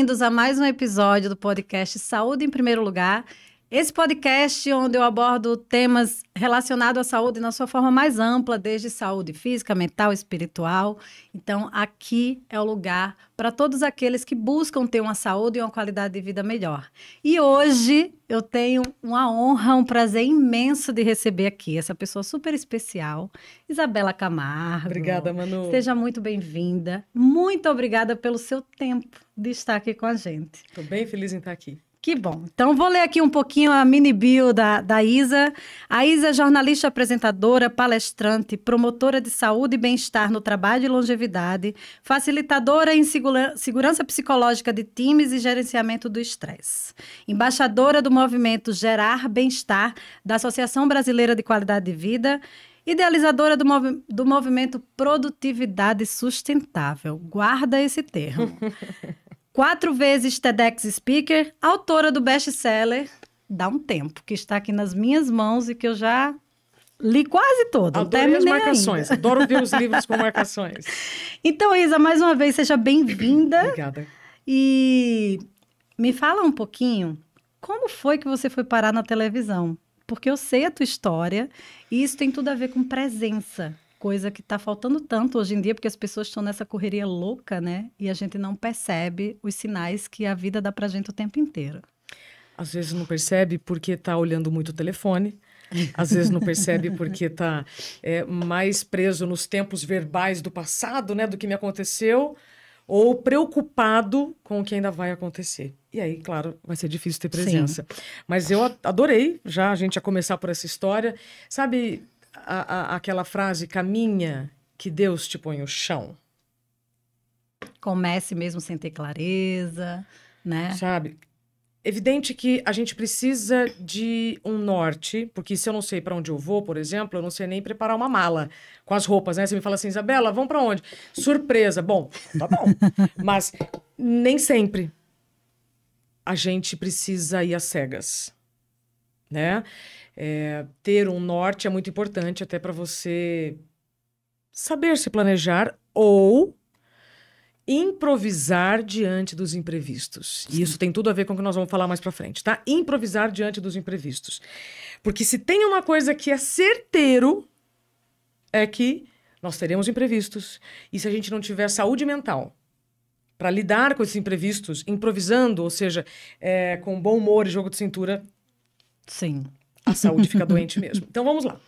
bem-vindos a mais um episódio do podcast Saúde em Primeiro Lugar. Esse podcast onde eu abordo temas relacionados à saúde na sua forma mais ampla, desde saúde física, mental, espiritual. Então, aqui é o lugar para todos aqueles que buscam ter uma saúde e uma qualidade de vida melhor. E hoje eu tenho uma honra, um prazer imenso de receber aqui essa pessoa super especial, Isabela Camargo. Obrigada, Manu. Seja muito bem-vinda. Muito obrigada pelo seu tempo de estar aqui com a gente. Estou bem feliz em estar aqui. Que bom. Então, vou ler aqui um pouquinho a mini bio da Isa. A Isa é jornalista, apresentadora, palestrante, promotora de saúde e bem-estar no trabalho e longevidade, facilitadora em segurança psicológica de times e gerenciamento do estresse, embaixadora do movimento Gerar Bem-Estar da Associação Brasileira de Qualidade de Vida, idealizadora do movimento Produtividade Sustentável. Guarda esse termo. 4 vezes TEDx Speaker, autora do best-seller Dá um Tempo, que está aqui nas minhas mãos e que eu já li quase todo. Adorei as marcações, ainda. Adoro ver os livros com marcações. Então, Isa, mais uma vez, seja bem-vinda. Obrigada. E me fala um pouquinho, como foi que você foi parar na televisão? Porque eu sei a tua história e isso tem tudo a ver com presença. Coisa que está faltando tanto hoje em dia, porque as pessoas estão nessa correria louca, né? E a gente não percebe os sinais que a vida dá pra gente o tempo inteiro. Às vezes não percebe porque está olhando muito o telefone. Às vezes não percebe porque está mais preso nos tempos verbais do passado, né? Do que me aconteceu. Ou preocupado com o que ainda vai acontecer. E aí, claro, vai ser difícil ter presença. Sim. Mas eu adorei já a gente ia começar por essa história. Sabe... aquela frase, caminha que Deus te põe no chão. Comece mesmo sem ter clareza, né? Sabe? Evidente que a gente precisa de um norte, porque se eu não sei para onde eu vou, por exemplo, eu não sei nem preparar uma mala com as roupas, né? Você me fala assim, Isabela, vamos para onde? Surpresa. Bom, tá bom. Mas nem sempre a gente precisa ir às cegas, né? Ter um norte é muito importante até para você saber se planejar ou improvisar diante dos imprevistos. E isso tem tudo a ver com o que nós vamos falar mais para frente, tá? Improvisar diante dos imprevistos. Porque se tem uma coisa que é certeiro, é que nós teremos imprevistos. E se a gente não tiver saúde mental para lidar com esses imprevistos, improvisando, ou seja, com bom humor e jogo de cintura... Sim. A saúde fica doente mesmo. Então, vamos lá.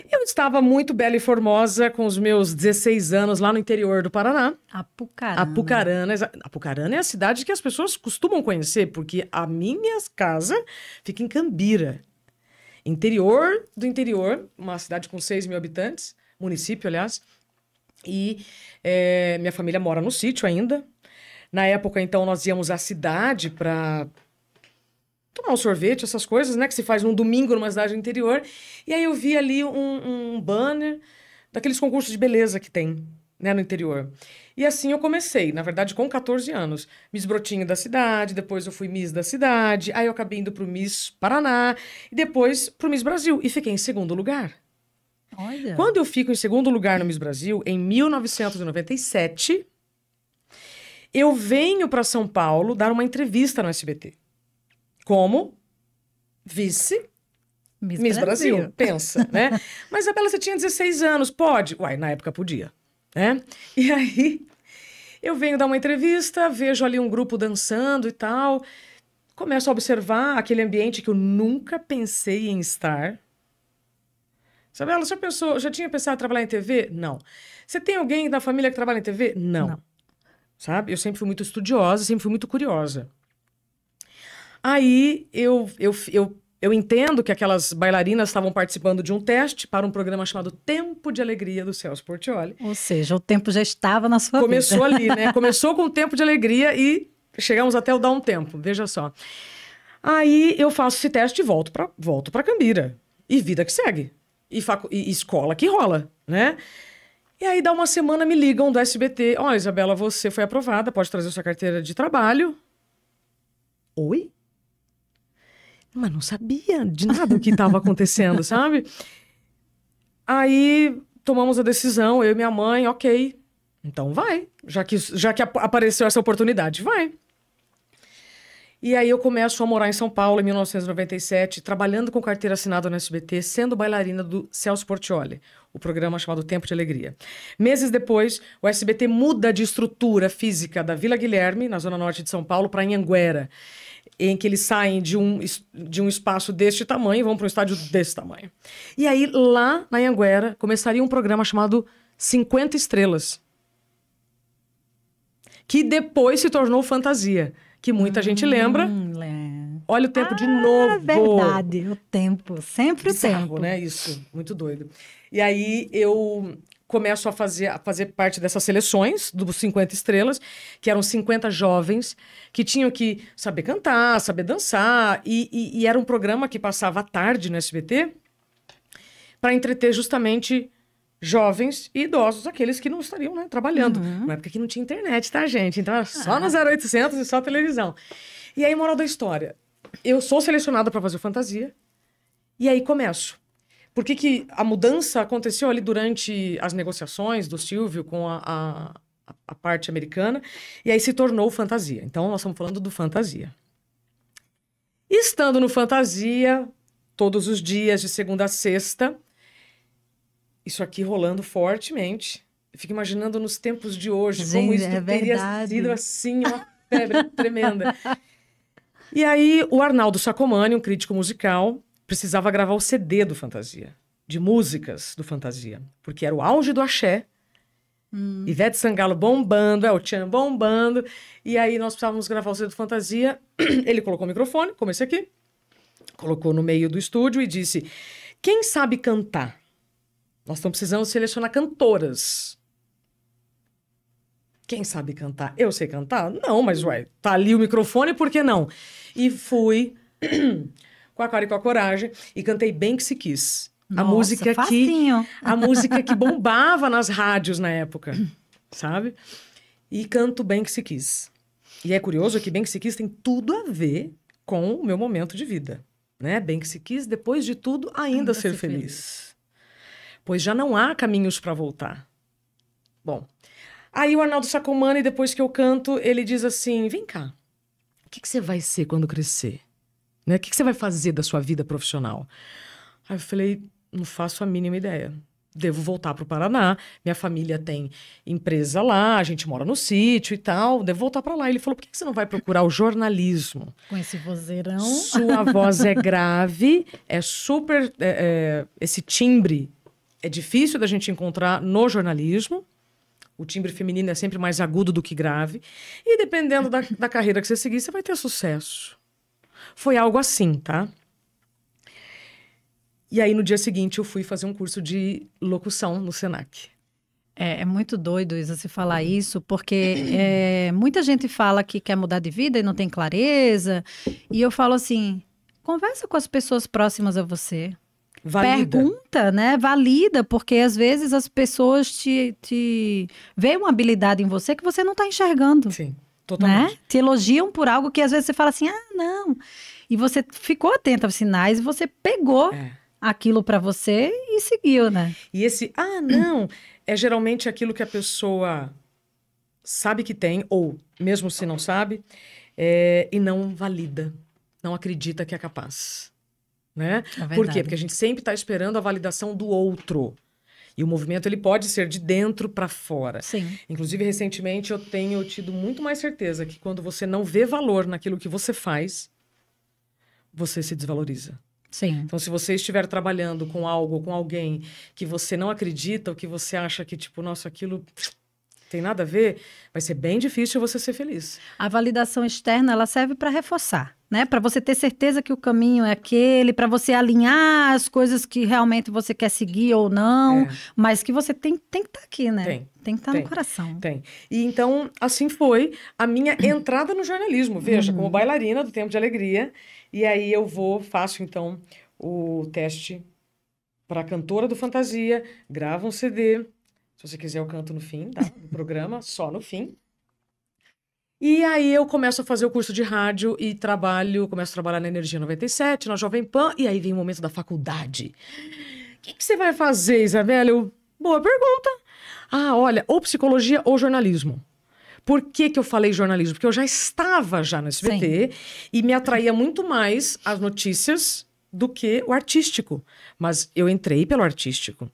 Eu estava muito bela e formosa com os meus 16 anos lá no interior do Paraná. Apucarana. Apucarana é a cidade que as pessoas costumam conhecer, porque a minha casa fica em Cambira. Interior do interior, uma cidade com 6 mil habitantes, município, aliás. E minha família mora no sítio ainda. Na época, então, nós íamos à cidade para... tomar um sorvete, essas coisas, né? Que se faz num domingo numa cidade do interior. E aí eu vi ali um banner daqueles concursos de beleza que tem, né, no interior. E assim eu comecei, na verdade, com 14 anos. Miss Brotinho da cidade, depois eu fui Miss da cidade, aí eu acabei indo pro Miss Paraná, e depois pro Miss Brasil. E fiquei em segundo lugar. Olha. Quando eu fico em segundo lugar no Miss Brasil, em 1997, eu venho para São Paulo dar uma entrevista no SBT. Como vice Miss Brasil. Pensa, né? Mas, Isabela, você tinha 16 anos, pode? Uai, na época podia, né? E aí, eu venho dar uma entrevista, vejo ali um grupo dançando e tal, começo a observar aquele ambiente que eu nunca pensei em estar. Isabela, já tinha pensado em trabalhar em TV? Não. Você tem alguém da família que trabalha em TV? Não. Sabe? Eu sempre fui muito estudiosa, sempre fui muito curiosa. Aí eu entendo que aquelas bailarinas estavam participando de um teste para um programa chamado Tempo de Alegria, do Celso Portiolli. Ou seja, o tempo já estava na sua Começou vida. ali, né? Começou com o Tempo de Alegria e chegamos até o Dá um Tempo, veja só. Aí eu faço esse teste e volto para Cambira. E vida que segue. E escola que rola, né? E aí dá uma semana, me ligam do SBT. Ó, Isabela, você foi aprovada, pode trazer sua carteira de trabalho. Oi? Mas não sabia de nada o que estava acontecendo, sabe? Aí tomamos a decisão, eu e minha mãe, ok, então vai. Já que apareceu essa oportunidade, vai. E aí eu começo a morar em São Paulo em 1997, trabalhando com carteira assinada no SBT, sendo bailarina do Celso Portiolli, o programa chamado Tempo de Alegria. Meses depois, o SBT muda de estrutura física da Vila Guilherme, na zona norte de São Paulo, para Anhanguera, em que eles saem de um espaço deste tamanho e vão para um estádio desse tamanho. E aí, lá na Anhanguera, começaria um programa chamado 50 Estrelas, que depois se tornou Fantasia, que muita gente lembra. Olha o tempo de novo. É verdade, o tempo. Sempre Bizarro, o tempo. né? Isso, muito doido. E aí eu começo a fazer parte dessas seleções dos 50 Estrelas, que eram 50 jovens que tinham que saber cantar, saber dançar. E era um programa que passava à tarde no SBT para entreter justamente jovens e idosos, aqueles que não estariam, né, trabalhando. Na época que não tinha internet, tá, gente? Então era só no 0800 e só televisão. E aí, moral da história, eu sou selecionada para fazer o Fantasia e aí começo. Por que a mudança aconteceu ali durante as negociações do Silvio com a parte americana e aí se tornou Fantasia. Então, nós estamos falando do Fantasia. Estando no Fantasia, todos os dias, de segunda a sexta, isso aqui rolando fortemente. Eu fico imaginando nos tempos de hoje, Gente, como isso teria sido assim, uma febre tremenda. E aí, o Arnaldo Sacomani, um crítico musical, precisava gravar o CD do Fantasia, de músicas do Fantasia, porque era o auge do axé, Ivete Sangalo bombando, El Chan bombando, e aí nós precisávamos gravar o CD do Fantasia. Ele colocou o microfone, como esse aqui, colocou no meio do estúdio e disse: quem sabe cantar? Nós estamos precisando selecionar cantoras. Quem sabe cantar? Eu sei cantar? Não, mas ué, tá ali o microfone, por que não? E fui com a cara e com a coragem e cantei Banksy Kiss. Nossa, a música facinho. a música que bombava nas rádios na época, sabe? E canto Banksy Kiss. E é curioso que Banksy Kiss tem tudo a ver com o meu momento de vida, né? Banksy Kiss, depois de tudo, ainda ser feliz. Pois já não há caminhos para voltar. Bom, aí o Arnaldo Sacomani, depois que eu canto, ele diz assim: vem cá, o que você vai ser quando crescer? Né? O que você vai fazer da sua vida profissional? Aí eu falei: não faço a mínima ideia. Devo voltar para o Paraná, minha família tem empresa lá, a gente mora no sítio e tal, devo voltar para lá. Ele falou: por que você não vai procurar o jornalismo? Com esse vozeirão. Sua voz é grave, é super... esse timbre é difícil da gente encontrar no jornalismo. O timbre feminino é sempre mais agudo do que grave. E dependendo da carreira que você seguir, você vai ter sucesso. Foi algo assim, tá? E aí, no dia seguinte, eu fui fazer um curso de locução no Senac. É muito doido, Isa, se falar isso, porque muita gente fala que quer mudar de vida e não tem clareza. E eu falo assim, conversa com as pessoas próximas a você. Valida. Pergunta, né? Valida, porque às vezes as pessoas te veem uma habilidade em você que você não está enxergando. Sim, totalmente. Né? Te elogiam por algo que às vezes você fala assim, não. E você ficou atento aos sinais e você pegou aquilo para você e seguiu, né? E esse, não, é geralmente aquilo que a pessoa sabe que tem, ou mesmo se não sabe, e não valida, não acredita que é capaz. Né? Por quê? Porque a gente sempre está esperando a validação do outro. E o movimento ele pode ser de dentro para fora. Sim. Inclusive, recentemente, eu tenho tido muito mais certeza que quando você não vê valor naquilo que você faz, você se desvaloriza. Sim. Então, se você estiver trabalhando com algo, com alguém que você não acredita, ou que você acha que, tipo, nossa, aquilo tem nada a ver, vai ser bem difícil você ser feliz. A validação externa, ela serve para reforçar, né? Para você ter certeza que o caminho é aquele, para você alinhar as coisas que realmente você quer seguir ou não, mas que você tem que estar aqui, né? Tem que estar no coração. Tem. E então, assim foi a minha entrada no jornalismo. Veja, como bailarina do Tempo de Alegria. E aí eu faço então o teste para cantora do Fantasia, gravo um CD. Se você quiser, eu canto no fim, tá? Do programa, só no fim. E aí eu começo a fazer o curso de rádio e começo a trabalhar na Energia 97, na Jovem Pan, e aí vem o momento da faculdade. O que você vai fazer, Isabela? Boa pergunta. Olha, ou psicologia ou jornalismo. Por que que eu falei jornalismo? Porque eu já estava no SBT e me atraía muito mais as notícias do que o artístico. Mas eu entrei pelo artístico.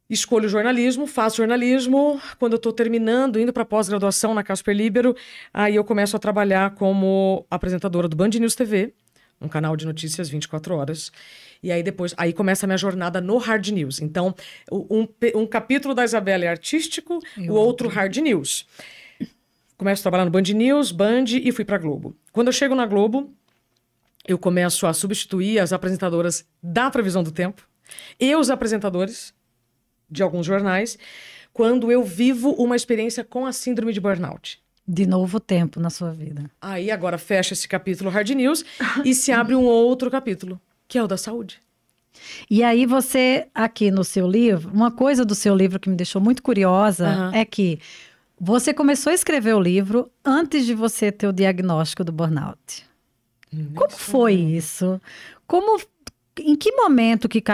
Escolho jornalismo, faço jornalismo. Quando eu estou terminando, indo para pós-graduação na Casper Libero, aí eu começo a trabalhar como apresentadora do Band News TV, um canal de notícias 24 horas. E aí depois, aí começa a minha jornada no Hard News. Então, um capítulo da Isabela é artístico, o outro Hard News. Começo a trabalhar no Band News, Band e fui para Globo. Quando eu chego na Globo, eu começo a substituir as apresentadoras da Previsão do Tempo e os apresentadores de alguns jornais, quando eu vivo uma experiência com a síndrome de burnout. De novo tempo na sua vida. Aí agora fecha esse capítulo Hard News e se abre um outro capítulo, que é o da saúde. E aí você, aqui no seu livro, uma coisa do seu livro que me deixou muito curiosa é que você começou a escrever o livro antes de você ter o diagnóstico do burnout. Como foi isso? Em que momento que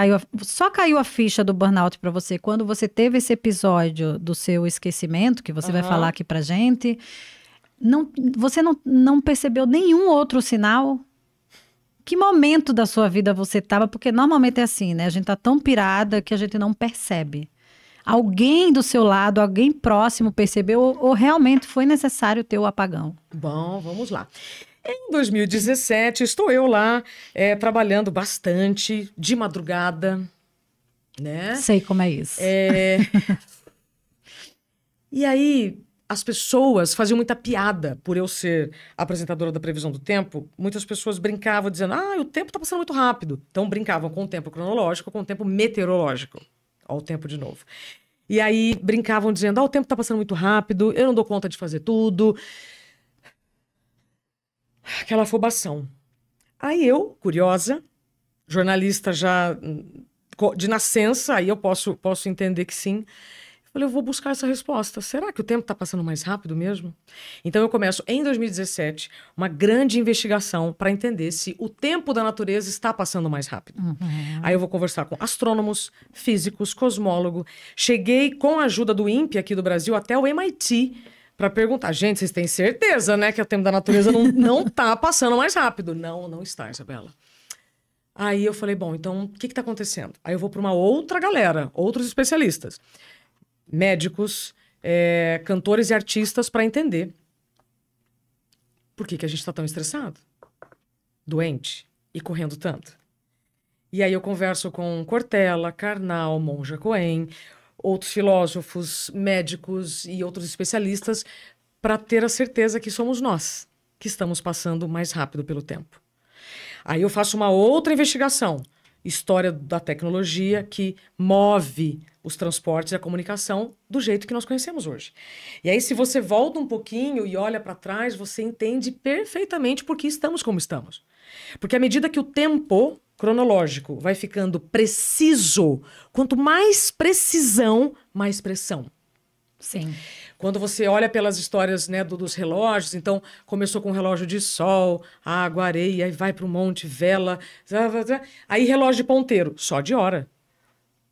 só caiu a ficha do burnout para você? Quando você teve esse episódio do seu esquecimento, que você vai falar aqui pra gente, você não percebeu nenhum outro sinal? Que momento da sua vida você estava? Porque normalmente é assim, né? A gente tá tão pirada que a gente não percebe. Alguém do seu lado, alguém próximo percebeu ou realmente foi necessário ter o apagão? Bom, vamos lá. Em 2017, estou eu lá trabalhando bastante, de madrugada, né? Sei como é isso. E aí, as pessoas faziam muita piada por eu ser apresentadora da Previsão do Tempo. Muitas pessoas brincavam dizendo, o tempo está passando muito rápido. Então, brincavam com o tempo cronológico, com o tempo meteorológico. Olha o tempo de novo. E aí, brincavam dizendo, o tempo está passando muito rápido, eu não dou conta de fazer tudo. Aquela afobação. Aí eu, curiosa, jornalista já de nascença, aí eu posso entender que sim. Eu falei, eu vou buscar essa resposta. Será que o tempo está passando mais rápido mesmo? Então eu começo, em 2017, uma grande investigação para entender se o tempo da natureza está passando mais rápido. Aí eu vou conversar com astrônomos, físicos, cosmólogos. Cheguei, com a ajuda do INPE aqui do Brasil, até o MIT, para perguntar, gente, vocês têm certeza, né, que o tempo da natureza não tá passando mais rápido? Não está, Isabela. Aí eu falei, bom, então, o que está acontecendo? Aí eu vou para uma outra galera, outros especialistas, médicos, cantores e artistas, para entender por que a gente está tão estressado, doente e correndo tanto. E aí eu converso com Cortella, Karnal, Monja Cohen, outros filósofos, médicos e outros especialistas para ter a certeza que somos nós que estamos passando mais rápido pelo tempo. Aí eu faço uma outra investigação, história da tecnologia que move os transportes e a comunicação do jeito que nós conhecemos hoje. E aí, se você volta um pouquinho e olha para trás, você entende perfeitamente por que estamos como estamos. Porque à medida que o tempo cronológico vai ficando preciso, quanto mais precisão, mais pressão. Sim. Quando você olha pelas histórias, né, dos relógios, então começou com relógio de sol, água, areia, aí vai para o monte, vela, aí relógio de ponteiro, só de hora.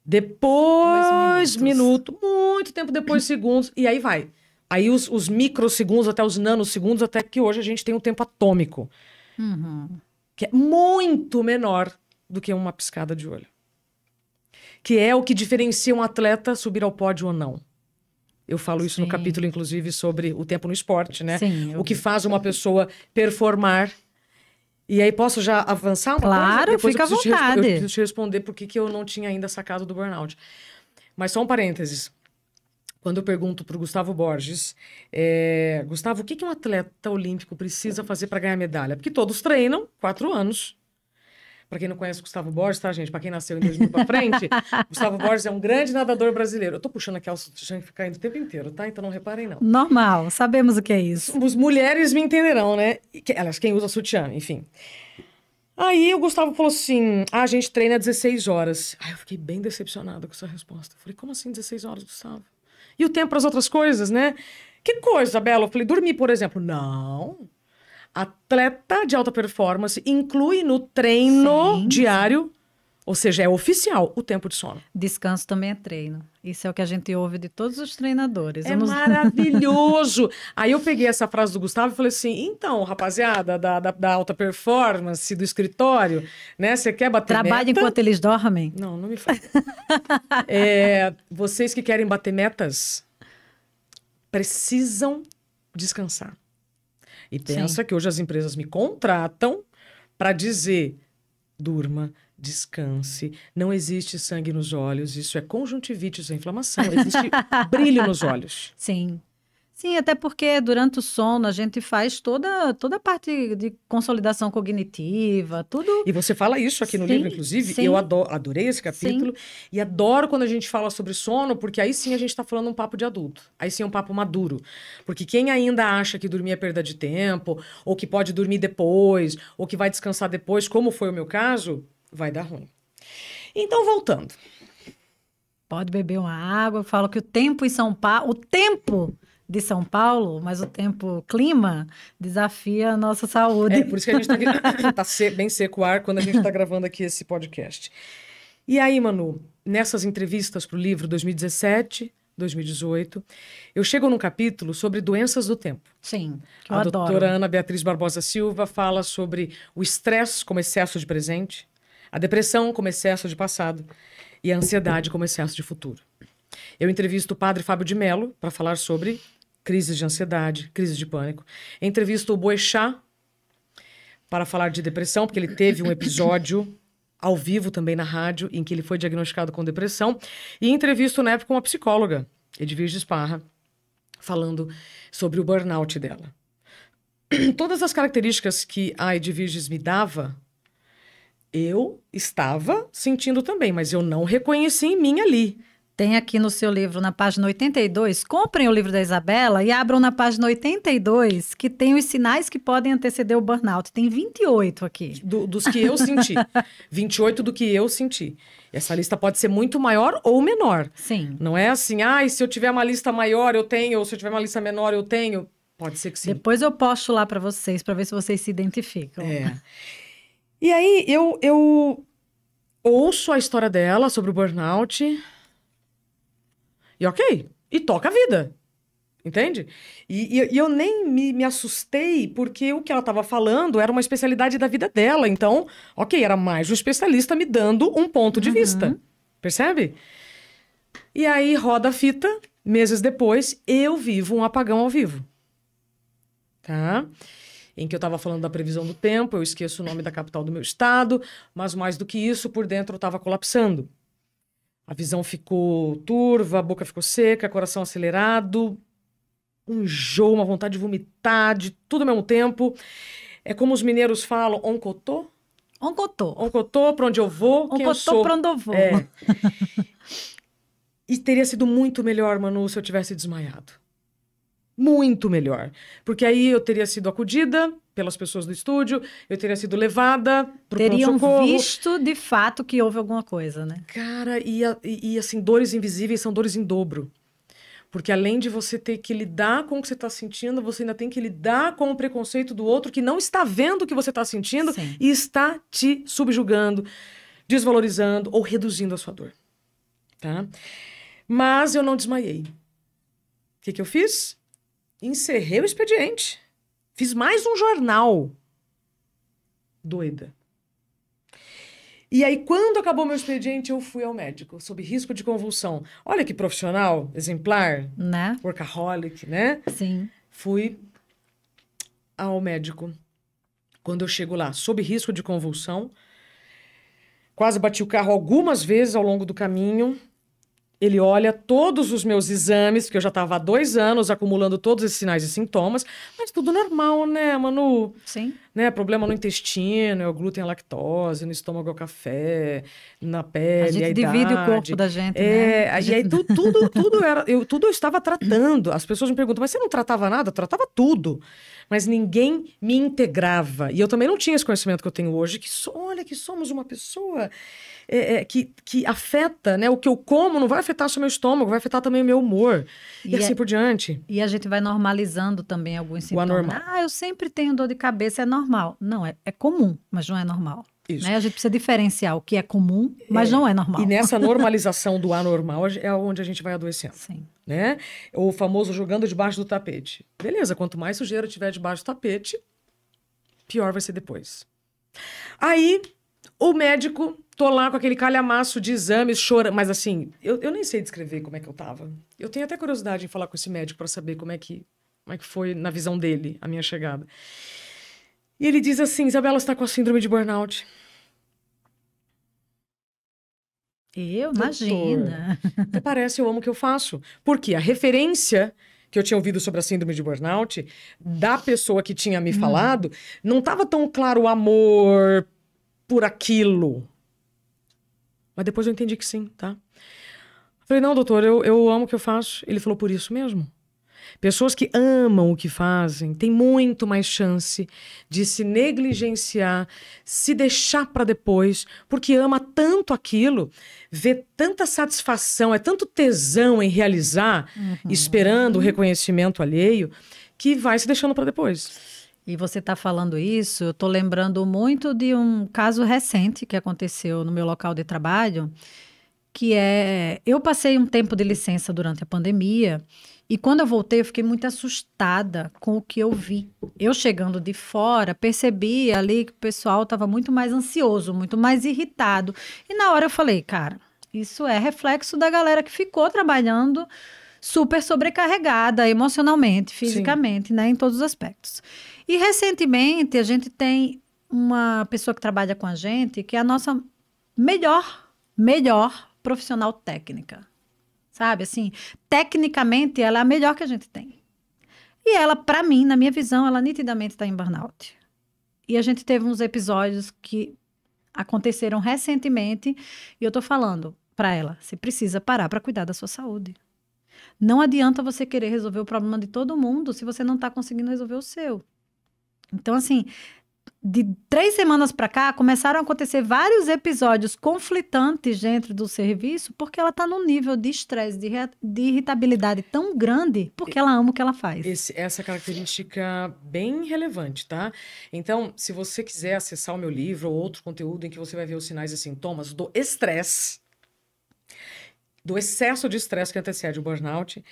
Depois minuto, muito tempo depois segundos, e aí vai. Aí os microsegundos até os nanosegundos, até que hoje a gente tem um tempo atômico. Que é muito menor do que uma piscada de olho. Que é o que diferencia um atleta subir ao pódio ou não. Eu falo isso no capítulo, inclusive, sobre o tempo no esporte, né? Sim, o que faz uma pessoa performar. E aí, posso já avançar uma coisa? Claro, fica à vontade. Eu preciso te responder por que eu não tinha ainda sacado do burnout. Mas só um parênteses. Quando eu pergunto para o Gustavo Borges, Gustavo, o que um atleta olímpico precisa fazer para ganhar medalha? Porque todos treinam 4 anos. Para quem não conhece o Gustavo Borges, tá, gente? Para quem nasceu em 2000 para frente, Gustavo Borges é um grande nadador brasileiro. Eu tô puxando aqui o sutiã que fica caindo o tempo inteiro, tá? Então não reparem, não. Normal, sabemos o que é isso. As mulheres me entenderão, né? Elas, quem usa sutiã, enfim. Aí o Gustavo falou assim, a gente treina 16 horas. Aí eu fiquei bem decepcionada com essa resposta. Eu falei, como assim 16 horas, Gustavo? E o tempo para as outras coisas, né? Que coisa, Bela? Eu falei, dormir, por exemplo. Não. Atleta de alta performance inclui no treino diário Ou seja, é oficial o tempo de sono. Descanso também é treino. Isso é o que a gente ouve de todos os treinadores. É maravilhoso! Aí eu peguei essa frase do Gustavo e falei assim, então, rapaziada da alta performance, do escritório, né? Você quer bater Trabalha meta? enquanto eles dormem? Não, não me fala. Vocês que querem bater metas, precisam descansar. E pensa que hoje as empresas me contratam para dizer, durma, descanse, não existe sangue nos olhos, isso é conjuntivite, isso é inflamação, existe brilho nos olhos. Sim. Sim, até porque durante o sono a gente faz toda a parte de consolidação cognitiva, tudo. E você fala isso aqui no livro, inclusive, sim. eu adorei esse capítulo, e adoro quando a gente fala sobre sono, porque aí sim a gente está falando um papo de adulto, aí sim é um papo maduro, porque quem ainda acha que dormir é perda de tempo, ou que pode dormir depois, ou que vai descansar depois, como foi o meu caso, vai dar ruim. Então, voltando. Pode beber uma água, eu falo que o tempo em São Paulo, de São Paulo, mas o clima, desafia a nossa saúde. Por isso que a gente tá bem seco o ar quando a gente está gravando aqui esse podcast. E aí, Manu, nessas entrevistas para o livro 2017, 2018, eu chego num capítulo sobre doenças do tempo. Sim, que eu adoro. A doutora Ana Beatriz Barbosa Silva fala sobre o estresse como excesso de presente, a depressão como excesso de passado e a ansiedade como excesso de futuro. Eu entrevisto o padre Fábio de Mello para falar sobre crises de ansiedade, crises de pânico. Entrevisto o Boechat para falar de depressão, porque ele teve um episódio ao vivo também na rádio em que ele foi diagnosticado com depressão. E entrevisto na época uma psicóloga, Edviges Parra, falando sobre o burnout dela. Todas as características que a Edviges me dava, eu estava sentindo também, mas eu não reconheci em mim ali. Tem aqui no seu livro, na página 82, comprem o livro da Isabela e abram na página 82, que tem os sinais que podem anteceder o burnout. Tem 28 aqui. Dos que eu senti. 28 do que eu senti. Essa lista pode ser muito maior ou menor. Sim. Não é assim, se eu tiver uma lista maior eu tenho, ou se eu tiver uma lista menor eu tenho. Pode ser que sim. Depois eu posto lá para vocês, para ver se vocês se identificam. E aí eu ouço a história dela sobre o burnout... E ok, e toca a vida, entende? E eu nem me assustei, porque o que ela estava falando era uma especialidade da vida dela. Então, ok, era mais um especialista me dando um ponto de vista, percebe? E aí roda a fita, meses depois, eu vivo um apagão ao vivo, tá? Em que eu estava falando da previsão do tempo, eu esqueço o nome da capital do meu estado, mas mais do que isso, por dentro eu estava colapsando. A visão ficou turva, a boca ficou seca, coração acelerado, um enjoo, uma vontade de vomitar, de tudo ao mesmo tempo. É como os mineiros falam, oncotô? Oncotô. Oncotô, pra onde eu vou, quem eu sou. Oncotô, pra onde eu vou. E teria sido muito melhor, Manu, se eu tivesse desmaiado. Muito melhor. Porque aí eu teria sido acudida pelas pessoas do estúdio, eu teria sido levada pro Teriam pronto-socorro. visto, de fato, que houve alguma coisa, né? Cara, e assim, dores invisíveis são dores em dobro. Porque além de você ter que lidar com o que você está sentindo, você ainda tem que lidar com o preconceito do outro que não está vendo o que você está sentindo e está te subjugando, desvalorizando ou reduzindo a sua dor. Tá? Mas eu não desmaiei. O que eu fiz? Encerrei o expediente. Fiz mais um jornal. Doida. E aí, quando acabou meu expediente, eu fui ao médico, sob risco de convulsão. Olha que profissional, exemplar, né? Workaholic, né? Sim. Fui ao médico. Quando eu chego lá, sob risco de convulsão, quase bati o carro algumas vezes ao longo do caminho. Ele olha todos os meus exames, porque eu já estava há 2 anos acumulando todos esses sinais e sintomas, mas tudo normal, né, Manu? Sim. Né? Problema no intestino, é o glúten e a lactose, no estômago é o café, na pele, a gente idade. divide o corpo da gente, né? E aí tudo eu estava tratando. As pessoas me perguntam, mas você não tratava nada? Eu tratava tudo. Mas ninguém me integrava. E eu também não tinha esse conhecimento que eu tenho hoje, olha que somos uma pessoa... que afeta, né? O que eu como não vai afetar só o meu estômago, vai afetar também o meu humor. E assim por diante. E a gente vai normalizando também alguns sintomas. O anormal. Eu sempre tenho dor de cabeça, é normal. Não, é comum, mas não é normal. Isso. Né? A gente precisa diferenciar o que é comum, mas não é normal. E nessa normalização do anormal é onde a gente vai adoecendo. Sim. Né? O famoso jogando debaixo do tapete. Beleza, quanto mais sujeira tiver debaixo do tapete, pior vai ser depois. Aí, o médico, tô lá com aquele calhamaço de exames, chorando. Mas assim, eu nem sei descrever como é que eu tava. Eu tenho até curiosidade em falar com esse médico para saber como é que foi, na visão dele, a minha chegada. E ele diz assim, Isabela, você tá com a síndrome de burnout. Imagina. Até parece, eu amo o que eu faço. Porque a referência que eu tinha ouvido sobre a síndrome de burnout, da pessoa que tinha me falado, não estava tão claro o amor por aquilo. Mas depois eu entendi que sim, tá? Falei, não, doutor, eu amo o que eu faço. Ele falou, por isso mesmo. Pessoas que amam o que fazem têm muito mais chance de se negligenciar, se deixar para depois, porque ama tanto aquilo, vê tanta satisfação, é tanto tesão em realizar, esperando o reconhecimento alheio, que vai se deixando para depois. E você está falando isso, eu estou lembrando muito de um caso recente que aconteceu no meu local de trabalho, que eu passei um tempo de licença durante a pandemia. E quando eu voltei, eu fiquei muito assustada com o que eu vi. Eu chegando de fora, percebi ali que o pessoal estava muito mais ansioso, muito mais irritado. E na hora eu falei, cara, isso é reflexo da galera que ficou trabalhando super sobrecarregada emocionalmente, fisicamente, né, em todos os aspectos. E recentemente a gente tem uma pessoa que trabalha com a gente, que é a nossa melhor profissional técnica. Sabe, assim, tecnicamente ela é a melhor que a gente tem. E ela, para mim, na minha visão, ela nitidamente está em burnout. E a gente teve uns episódios que aconteceram recentemente e eu tô falando para ela, você precisa parar para cuidar da sua saúde. Não adianta você querer resolver o problema de todo mundo se você não está conseguindo resolver o seu. Então, assim, de 3 semanas para cá, começaram a acontecer vários episódios conflitantes dentro do serviço, porque ela está num nível de estresse, de irritabilidade tão grande, porque ela ama o que ela faz. Essa característica bem relevante, tá? Então, se você quiser acessar o meu livro ou outro conteúdo em que você vai ver os sinais e sintomas do estresse, do excesso de estresse que antecede o burnout,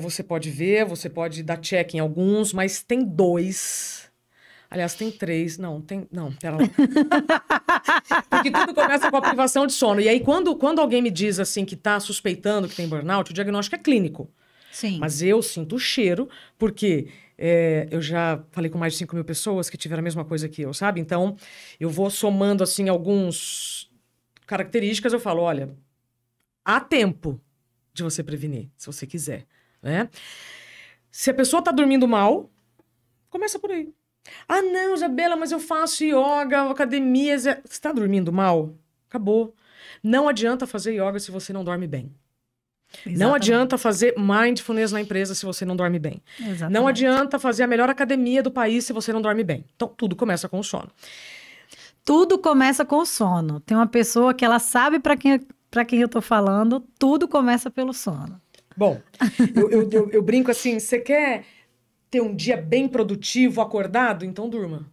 você pode ver, você pode dar check em alguns, mas tem 2... Aliás, tem 3. Não, pera lá. Porque tudo começa com a privação de sono. E aí, quando alguém me diz assim que tá suspeitando que tem burnout, o diagnóstico é clínico. Sim. Mas eu sinto o cheiro, porque eu já falei com mais de 5.000 pessoas que tiveram a mesma coisa que eu, sabe? Então, eu vou somando, assim, algumas características. Eu falo, olha, há tempo de você prevenir, se você quiser, né? Se a pessoa tá dormindo mal, começa por aí. Ah, não, Isabela, mas eu faço yoga, academia. Você está dormindo mal? Acabou. Não adianta fazer yoga se você não dorme bem. Exatamente. Não adianta fazer mindfulness na empresa se você não dorme bem. Exatamente. Não adianta fazer a melhor academia do país se você não dorme bem. Então, tudo começa com o sono. Tudo começa com o sono. Tem uma pessoa que ela sabe para quem eu tô falando, tudo começa pelo sono. Bom, eu brinco assim, você quer ter um dia bem produtivo, acordado, então durma.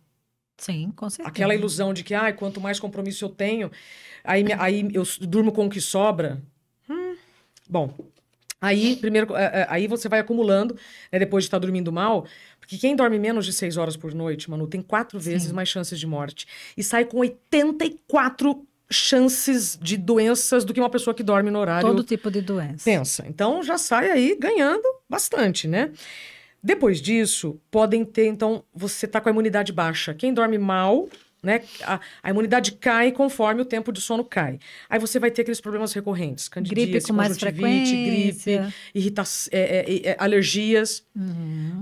Sim, com certeza. Aquela ilusão de que, quanto mais compromisso eu tenho, aí eu durmo com o que sobra. Bom, aí primeiro, aí você vai acumulando, né, depois de estar dormindo mal, porque quem dorme menos de 6 horas por noite, Manu, tem 4 vezes mais chances de morte. E sai com 84 chances de doenças do que uma pessoa que dorme no horário. Todo tipo de doença. Pensa. Então já sai aí ganhando bastante, né? Depois disso, podem ter, então, você tá com a imunidade baixa. Quem dorme mal, né? A imunidade cai conforme o tempo de sono cai. Aí você vai ter aqueles problemas recorrentes. Gripe com mais frequência. Gripe, alergias.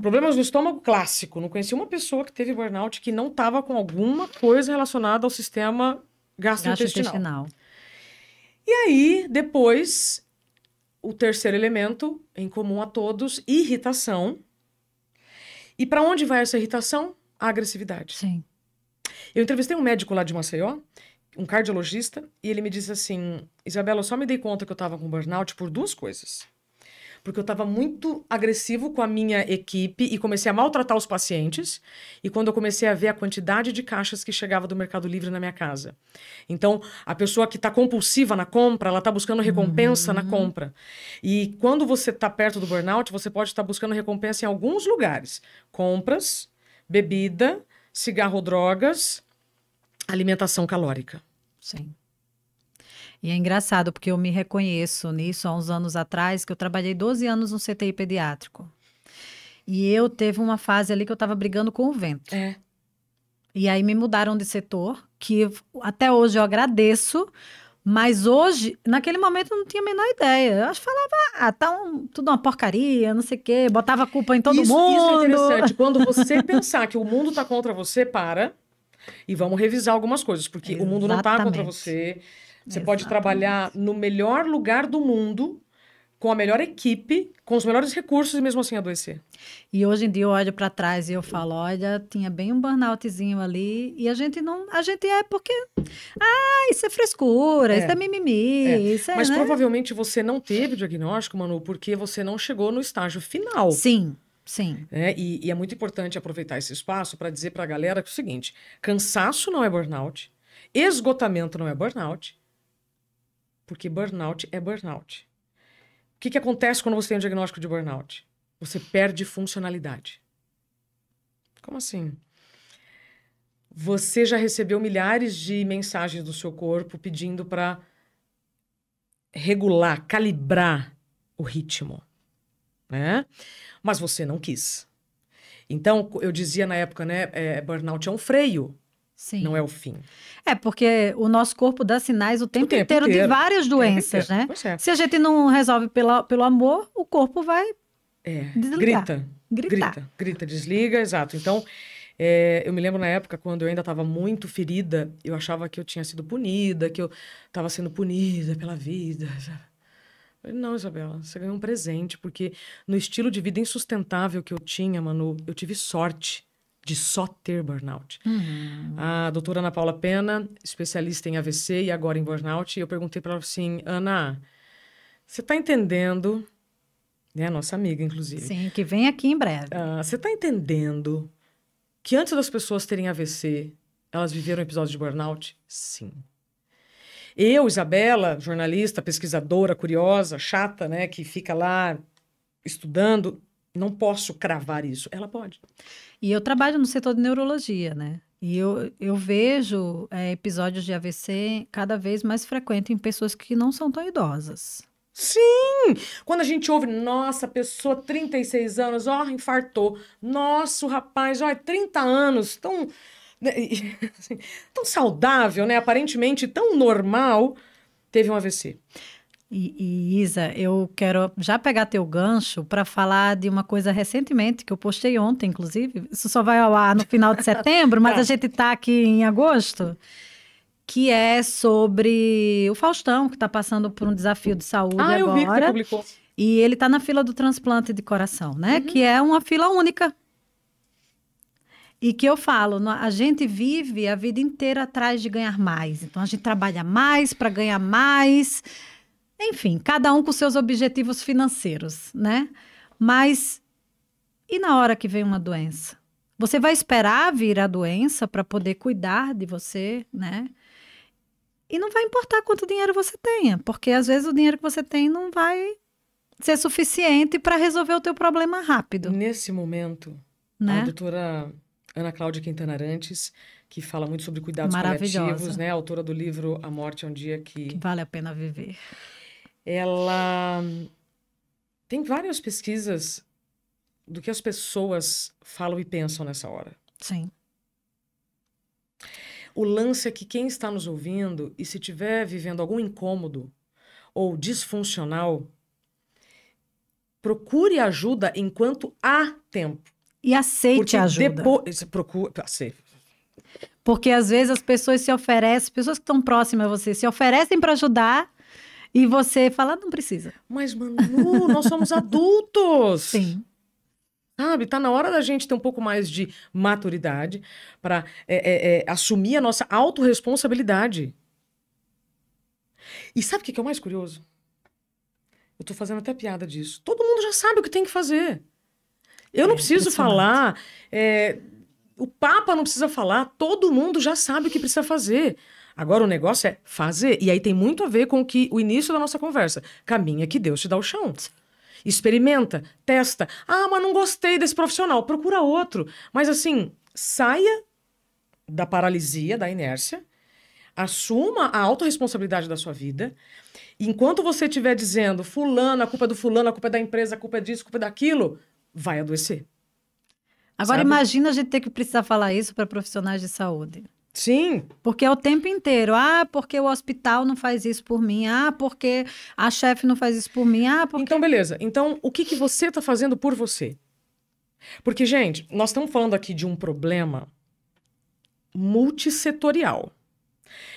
Problemas no estômago, clássico. Não conheci uma pessoa que teve burnout que não estava com alguma coisa relacionada ao sistema gastrointestinal. E aí, depois, o terceiro elemento, em comum a todos, irritação. E para onde vai essa irritação? A agressividade. Sim. Eu entrevistei um médico lá de Maceió, um cardiologista, e ele me disse assim, Isabela, eu só me dei conta que eu estava com burnout por 2 coisas. porque eu estava muito agressivo com a minha equipe e comecei a maltratar os pacientes. E quando eu comecei a ver a quantidade de caixas que chegava do Mercado Livre na minha casa. Então, a pessoa que está compulsiva na compra, ela está buscando recompensa na compra. E quando você está perto do burnout, você pode estar buscando recompensa em alguns lugares. Compras, bebida, cigarro ou drogas, alimentação calórica. Sim. E é engraçado, porque eu me reconheço nisso há uns anos atrás, que eu trabalhei 12 anos no CTI pediátrico. E eu teve uma fase ali que eu estava brigando com o vento. É. E aí me mudaram de setor, até hoje eu agradeço, mas hoje, naquele momento, eu não tinha a menor ideia. Eu acho que falava, tudo uma porcaria, não sei o quê, botava a culpa em todo mundo. Isso é interessante. Quando você pensar que o mundo está contra você, para e vamos revisar algumas coisas, porque o mundo não está contra você. Você pode trabalhar no melhor lugar do mundo, com a melhor equipe, com os melhores recursos e mesmo assim adoecer. E hoje em dia eu olho para trás e eu falo, olha, tinha bem um burnoutzinho ali e a gente é porque, isso é frescura, isso é mimimi, isso é, Mas né? provavelmente você não teve o diagnóstico, Manu, porque você não chegou no estágio final. Sim, sim. E é muito importante aproveitar esse espaço para dizer para a galera que é o seguinte, cansaço não é burnout, esgotamento não é burnout, porque burnout é burnout. O que acontece quando você tem um diagnóstico de burnout? Você perde funcionalidade. Como assim? Você já recebeu milhares de mensagens do seu corpo pedindo para regular, calibrar o ritmo, né? Mas você não quis. Então, eu dizia na época, né? Burnout é um freio. Sim. Não é o fim. É, porque o nosso corpo dá sinais o tempo inteiro de várias doenças, né? Se a gente não resolve pelo amor, o corpo vai desligar. Grita, desliga, exato. Então, eu me lembro na época, quando eu ainda estava muito ferida, eu achava que eu tinha sido punida, que eu estava sendo punida pela vida. Não, Isabela, você ganhou um presente, porque no estilo de vida insustentável que eu tinha, Manu, eu tive sorte de só ter burnout. A doutora Ana Paula Pena, especialista em AVC e agora em burnout, eu perguntei para ela assim, Ana, você está entendendo, né, nossa amiga, inclusive. Sim, que vem aqui em breve. Você está entendendo que antes das pessoas terem AVC, elas viveram um episódio de burnout? Sim. Eu, Isabela, jornalista, pesquisadora, curiosa, chata, né, que fica lá estudando, não posso cravar isso. Ela pode. E eu trabalho no setor de neurologia, né? E eu vejo episódios de AVC cada vez mais frequentes em pessoas que não são tão idosas. Sim! Quando a gente ouve, nossa, pessoa 36 anos, infartou. Nossa, o rapaz, 30 anos, tão saudável, né? Aparentemente tão normal, teve um AVC. E Isa, eu quero já pegar teu gancho para falar de uma coisa recentemente, que eu postei ontem, inclusive. Isso só vai ao ar no final de setembro, mas a gente está aqui em agosto, que é sobre o Faustão, que está passando por um desafio de saúde agora. Eu vi que você publicou. E ele está na fila do transplante de coração, né? Que é uma fila única. E que eu falo, a gente vive a vida inteira atrás de ganhar mais. Então, a gente trabalha mais para ganhar mais. Enfim, cada um com seus objetivos financeiros, né? Mas, e na hora que vem uma doença? Você vai esperar vir a doença para poder cuidar de você, né? E não vai importar quanto dinheiro você tenha, porque às vezes o dinheiro que você tem não vai ser suficiente para resolver o teu problema rápido. Nesse momento, né? A doutora Ana Cláudia Quintana Arantes, que fala muito sobre cuidados paliativos, né? Autora do livro A Morte é um Dia que vale a pena viver. Ela tem várias pesquisas do que as pessoas falam e pensam nessa hora. Sim. O lance é que quem está nos ouvindo, e se estiver vivendo algum incômodo ou disfuncional, procure ajuda enquanto há tempo. E aceite a ajuda. Porque às vezes as pessoas se oferecem, pessoas que estão próximas a você, se oferecem para ajudar e você fala, não precisa. Mas, Manu, nós somos adultos. Sim. Sabe, tá na hora da gente ter um pouco mais de maturidade para assumir a nossa autorresponsabilidade. E sabe o que é o mais curioso? Eu tô fazendo até piada disso. Todo mundo já sabe o que tem que fazer. Eu não É preciso impressionante. falar, o Papa não precisa falar, todo mundo já sabe o que precisa fazer. Agora o negócio é fazer. E aí tem muito a ver com o início da nossa conversa. Caminha que Deus te dá o chão. Experimenta, testa. Ah, mas não gostei desse profissional. Procura outro. Mas assim, saia da paralisia, da inércia, assuma a autorresponsabilidade da sua vida. Enquanto você estiver dizendo, fulano, a culpa é do fulano, a culpa é da empresa, a culpa é disso, a culpa é daquilo, vai adoecer. Agora, Sabe? imagina a gente ter que precisar falar isso para profissionais de saúde. Sim. Porque é o tempo inteiro. Ah, porque o hospital não faz isso por mim. Ah, porque a chefe não faz isso por mim. Ah, porque... Então, beleza. Então, o que você está fazendo por você? Porque, gente, nós estamos falando aqui de um problema multissetorial.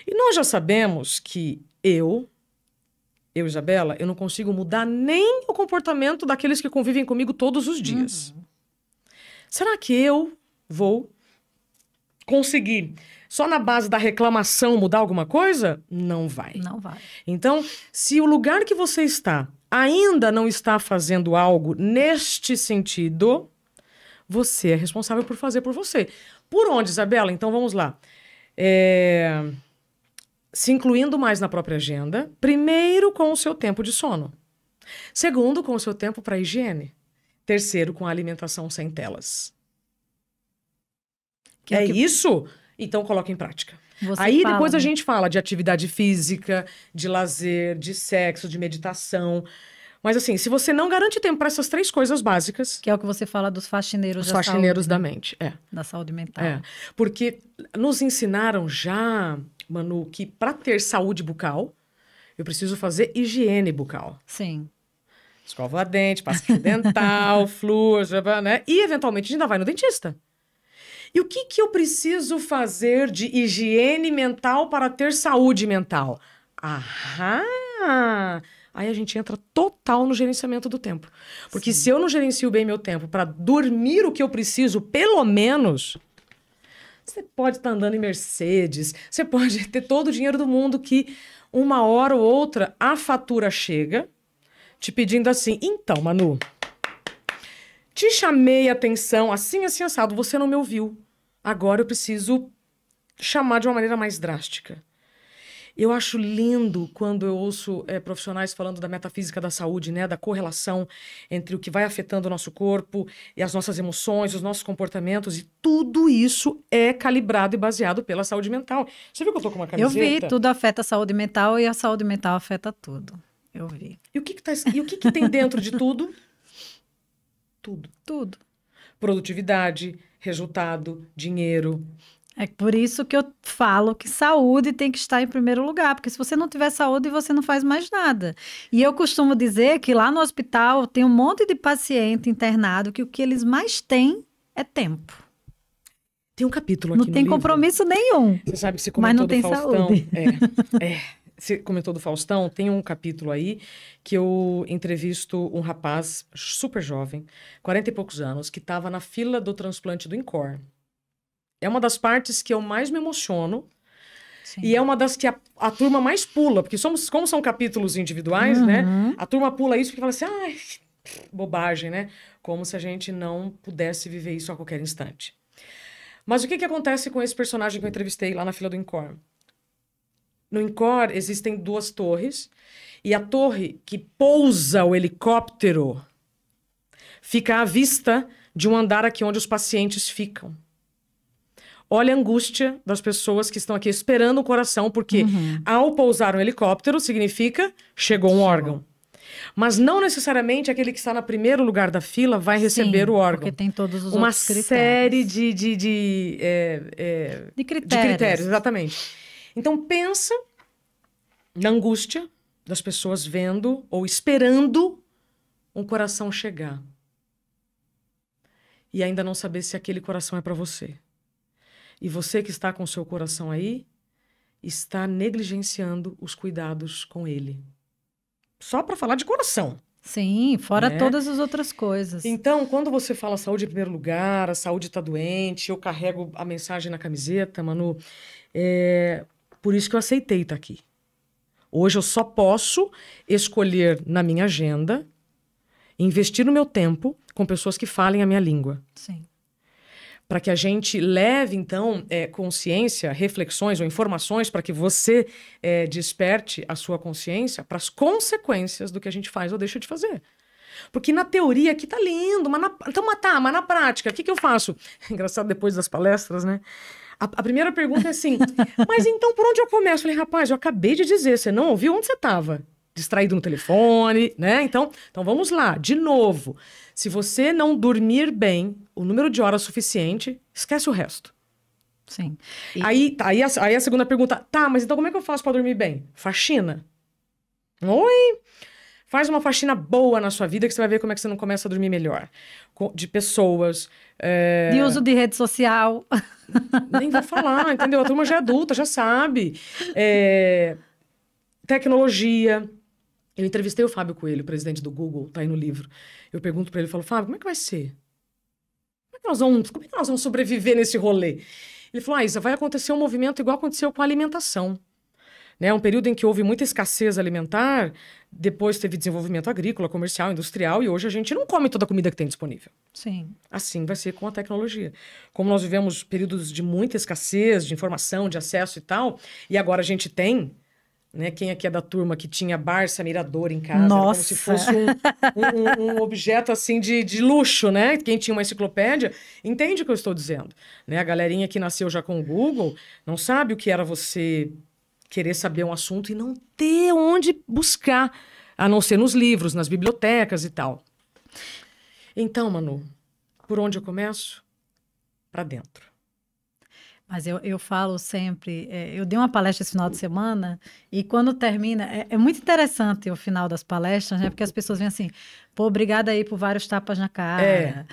E nós já sabemos que Isabela, eu não consigo mudar nem o comportamento daqueles que convivem comigo todos os dias. Será que eu vou conseguir, só na base da reclamação, mudar alguma coisa? Não vai. Não vai. Então, se o lugar que você está ainda não está fazendo algo neste sentido, você é responsável por fazer por você. Por onde, Isabela? Então, vamos lá. Se incluindo mais na própria agenda. Primeiro, com o seu tempo de sono. Segundo, com o seu tempo para higiene. Terceiro, com a alimentação sem telas. Isso? Então, coloque em prática. Aí, depois a gente fala de atividade física, de lazer, de sexo, de meditação. Mas, assim, se você não garante tempo para essas 3 coisas básicas... Que é o que você fala dos faxineiros da saúde. Os faxineiros da mente, Da saúde mental. Porque nos ensinaram já, Manu, que para ter saúde bucal, eu preciso fazer higiene bucal. Sim. Escova a dente, pasta fio dental, flúor, né? E, eventualmente, a gente ainda vai no dentista. E o que eu preciso fazer de higiene mental para ter saúde mental? Aham! Aí a gente entra total no gerenciamento do tempo. Porque se eu não gerencio bem meu tempo para dormir o que eu preciso, pelo menos, você pode estar andando em Mercedes, você pode ter todo o dinheiro do mundo que uma hora ou outra a fatura chega te pedindo assim, então, Manu, te chamei a atenção assim, assim, assado, você não me ouviu. Agora eu preciso chamar de uma maneira mais drástica. Eu acho lindo quando eu ouço profissionais falando da metafísica da saúde, né? Da correlação entre o que vai afetando o nosso corpo e as nossas emoções, os nossos comportamentos. E tudo isso é calibrado e baseado pela saúde mental. Você viu que eu tô com uma camiseta? Eu vi, tudo afeta a saúde mental e a saúde mental afeta tudo. Eu vi. E o que tem dentro de tudo? Tudo. Tudo. Produtividade, resultado, dinheiro. É por isso que eu falo que saúde tem que estar em primeiro lugar, porque se você não tiver saúde, você não faz mais nada. E eu costumo dizer que lá no hospital tem um monte de paciente internado que o que eles mais têm é tempo. Tem um capítulo aqui no livro. Não tem compromisso nenhum. Você sabe que você comentou do Faustão. Saúde. Você comentou do Faustão, tem um capítulo aí que eu entrevisto um rapaz super jovem, 40 e poucos anos, que estava na fila do transplante do INCOR. É uma das partes que eu mais me emociono. Sim. E é uma das que a turma mais pula, porque como são capítulos individuais, né? A turma pula isso porque fala assim, ai, bobagem, né? Como se a gente não pudesse viver isso a qualquer instante. Mas o que acontece com esse personagem que eu entrevistei lá na fila do INCOR? No INCOR existem 2 torres, e a torre que pousa o helicóptero fica à vista de um andar aqui onde os pacientes ficam. Olha a angústia das pessoas que estão aqui esperando o coração, porque ao pousar um helicóptero significa chegou um órgão. Mas não necessariamente aquele que está no primeiro lugar da fila vai receber o órgão. Porque tem todos os uma outros critérios. Série de critérios, exatamente. Então pensa na angústia das pessoas vendo ou esperando um coração chegar. E ainda não saber se aquele coração é para você. E você que está com o seu coração aí, está negligenciando os cuidados com ele. Só para falar de coração. Sim, fora todas as outras coisas. Então, quando você fala saúde em primeiro lugar, a saúde está doente, eu carrego a mensagem na camiseta, Manu, por isso que eu aceitei estar aqui. Hoje eu só posso escolher na minha agenda, investir no meu tempo com pessoas que falem a minha língua. Sim. Para que a gente leve, então, consciência, reflexões ou informações para que você desperte a sua consciência para as consequências do que a gente faz ou deixa de fazer. Porque na teoria aqui tá lindo, mas na prática, o que eu faço? Engraçado, depois das palestras, né? A primeira pergunta é assim, mas então por onde eu começo? Eu falei, rapaz, eu acabei de dizer, você não ouviu onde você estava? Distraído no telefone, né? Então vamos lá, de novo. Se você não dormir bem, o número de horas suficiente, esquece o resto. Sim. Aí a segunda pergunta, tá, mas então como é que eu faço para dormir bem? Faxina. Oi? Faz uma faxina boa na sua vida que você vai ver como é que você não começa a dormir melhor. De pessoas. De uso de rede social. Nem vou falar, entendeu? A turma já é adulta, já sabe. Tecnologia. Eu entrevistei o Fábio Coelho, presidente do Google, tá aí no livro. Eu pergunto para ele, falo, Fábio, como é que vai ser? Como é que nós vamos sobreviver nesse rolê? Ele falou, Isa, vai acontecer um movimento igual aconteceu com a alimentação. Né? Um período em que houve muita escassez alimentar, depois teve desenvolvimento agrícola, comercial, industrial, e hoje a gente não come toda a comida que tem disponível. Sim. Assim vai ser com a tecnologia. Como nós vivemos períodos de muita escassez de informação, de acesso e tal, e agora a gente tem, né? Quem aqui é da turma que tinha Barça Mirador em casa? Nossa. Como se fosse um objeto assim de luxo, né? Quem tinha uma enciclopédia entende o que eu estou dizendo. Né? A galerinha que nasceu já com o Google não sabe o que era você querer saber um assunto e não ter onde buscar, a não ser nos livros, nas bibliotecas e tal. Então, Manu, por onde eu começo? Para dentro. Mas eu falo sempre, eu dei uma palestra esse final de semana e quando termina, é muito interessante o final das palestras, né? Porque as pessoas vêm assim, pô, obrigada aí por vários tapas na cara.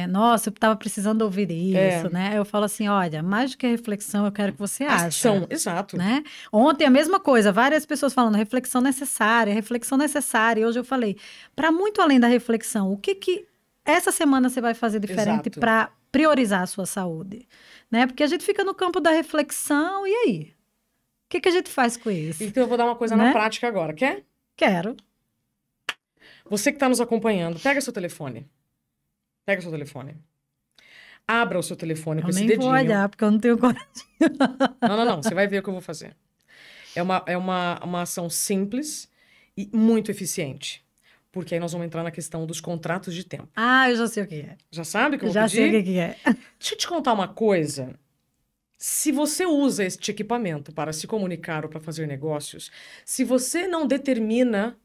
Nossa, eu estava precisando ouvir isso, né? Eu falo assim, olha, mais do que reflexão, eu quero que você haja. Ação, exato. Né? Ontem a mesma coisa, várias pessoas falando reflexão necessária. E hoje eu falei, para muito além da reflexão, o que essa semana você vai fazer diferente para priorizar a sua saúde? Né? Porque a gente fica no campo da reflexão, e aí? O que a gente faz com isso? Então eu vou dar uma coisa na prática agora, quer? Quero. Você que está nos acompanhando, pega seu telefone. Pega seu telefone. Abra o seu telefone com esse dedinho. Eu nem vou olhar, porque eu não tenho coragem. Não. Você vai ver o que eu vou fazer. É uma ação simples e muito eficiente. Porque aí nós vamos entrar na questão dos contratos de tempo. Ah, eu já sei o que é. Já sabe o que eu vou Já pedir? sei o que é. Deixa eu te contar uma coisa. Se você usa este equipamento para se comunicar ou para fazer negócios, se você não determina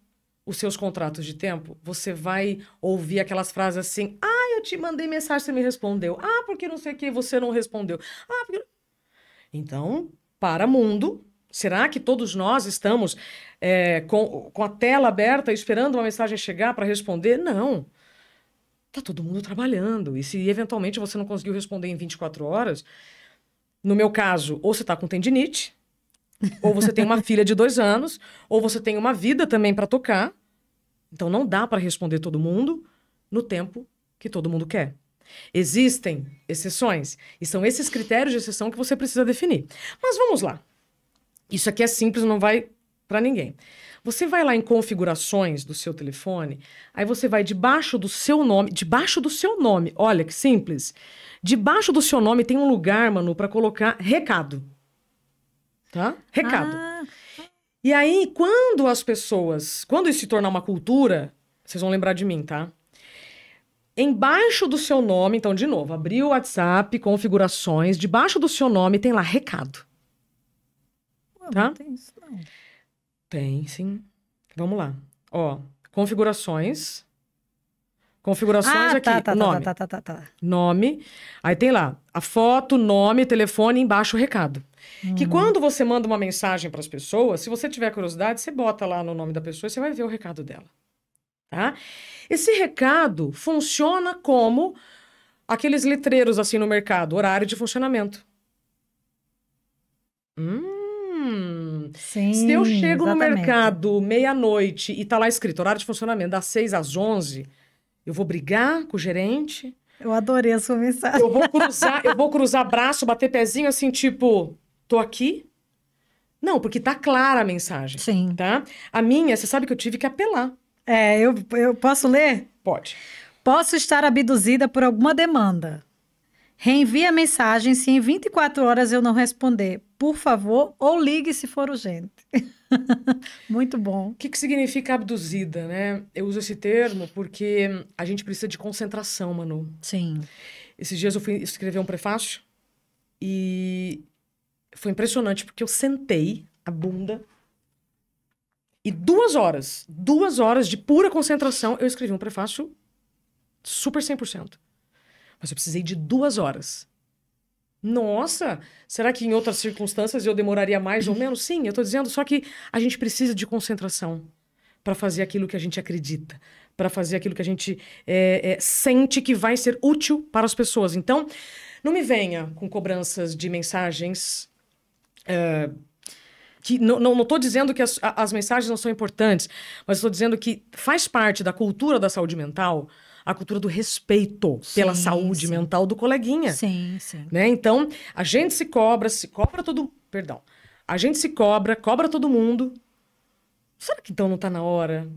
os seus contratos de tempo, você vai ouvir aquelas frases assim, eu te mandei mensagem, você me respondeu. Porque não sei o que, você não respondeu. Porque... Então, para mundo, será que todos nós estamos com a tela aberta esperando uma mensagem chegar para responder? Não. Tá todo mundo trabalhando. E se eventualmente você não conseguiu responder em 24 horas, no meu caso, ou você tá com tendinite, ou você tem uma filha de 2 anos, ou você tem uma vida também para tocar. Então não dá para responder todo mundo no tempo que todo mundo quer. Existem exceções, e são esses critérios de exceção que você precisa definir. Mas vamos lá. Isso aqui é simples, não vai para ninguém. Você vai lá em configurações do seu telefone, aí você vai debaixo do seu nome, olha que simples. Debaixo do seu nome tem um lugar, Manu, para colocar recado. Tá? Recado. E aí, quando isso se tornar uma cultura, vocês vão lembrar de mim, tá? Embaixo do seu nome, então, de novo, abri o WhatsApp, configurações, debaixo do seu nome tem lá recado. Tá? Não tem isso, não. Tem, sim. Vamos lá. Ó, configurações. Configurações aqui. Nome. Tá. Nome. Aí tem lá a foto, nome, telefone, embaixo o recado. Que quando você manda uma mensagem para as pessoas, se você tiver curiosidade, você bota lá no nome da pessoa e você vai ver o recado dela. Tá? Esse recado funciona como aqueles letreiros assim no mercado, horário de funcionamento. Sim, se eu chego exatamente. no mercado meia-noite e tá lá escrito horário de funcionamento das 6 às 11, eu vou brigar com o gerente. Eu adorei a sua mensagem. Eu vou cruzar braço, bater pezinho assim, tipo, tô aqui. Não, porque tá clara a mensagem. Sim. Tá? A minha, você sabe que eu tive que apelar. Eu posso ler? Pode. Posso estar abduzida por alguma demanda. Reenvie a mensagem se em 24 horas eu não responder. Por favor, ou ligue se for urgente. Muito bom. O que que significa abduzida, né? Eu uso esse termo porque a gente precisa de concentração, Manu. Sim. Esses dias eu fui escrever um prefácio e foi impressionante porque eu sentei a bunda e 2 horas de pura concentração, eu escrevi um prefácio super 100%. Mas eu precisei de 2 horas. Nossa, será que em outras circunstâncias eu demoraria mais ou menos? Sim, eu tô dizendo, só que a gente precisa de concentração para fazer aquilo que a gente acredita, para fazer aquilo que a gente sente que vai ser útil para as pessoas. Então, não me venha com cobranças de mensagens que não estou dizendo que as mensagens não são importantes, mas estou dizendo que faz parte da cultura da saúde mental a cultura do respeito pela saúde mental do coleguinha. Sim, sim. Né? Então, a gente se cobra todo... Perdão. A gente se cobra todo mundo. Será que então não está na hora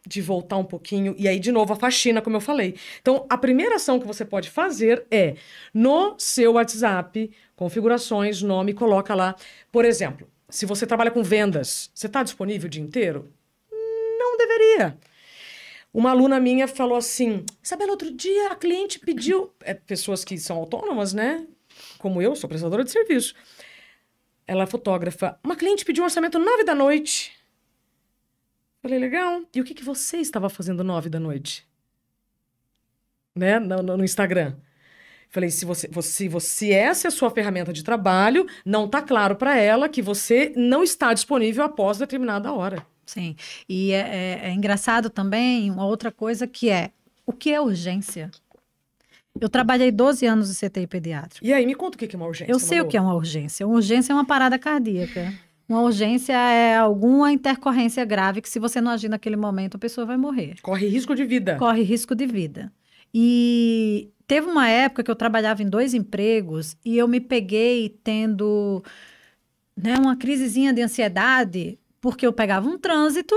de voltar um pouquinho? E aí, de novo, a faxina, como eu falei. Então, a primeira ação que você pode fazer é, no seu WhatsApp, configurações, nome, coloca lá. Por exemplo, se você trabalha com vendas, você está disponível o dia inteiro? Não deveria. Uma aluna minha falou assim, Isabela, outro dia a cliente pediu... pessoas que são autônomas, né? Como eu, sou prestadora de serviço. Ela é fotógrafa. Uma cliente pediu um orçamento 9 da noite. Falei, legal. E o que você estava fazendo 9 da noite? Né? No Instagram. Falei, se essa é a sua ferramenta de trabalho, não está claro para ela que você não está disponível após determinada hora. Sim. E é engraçado também uma outra coisa que é, o que é urgência? Eu trabalhei 12 anos em CTI pediátrico. E aí, me conta o que é uma urgência. Eu sei o que é uma urgência. Uma urgência é uma parada cardíaca. Uma urgência é alguma intercorrência grave que, se você não agir naquele momento, a pessoa vai morrer. Corre risco de vida. Corre risco de vida. E teve uma época que eu trabalhava em 2 empregos e eu me peguei tendo, né, uma crisezinha de ansiedade, porque eu pegava um trânsito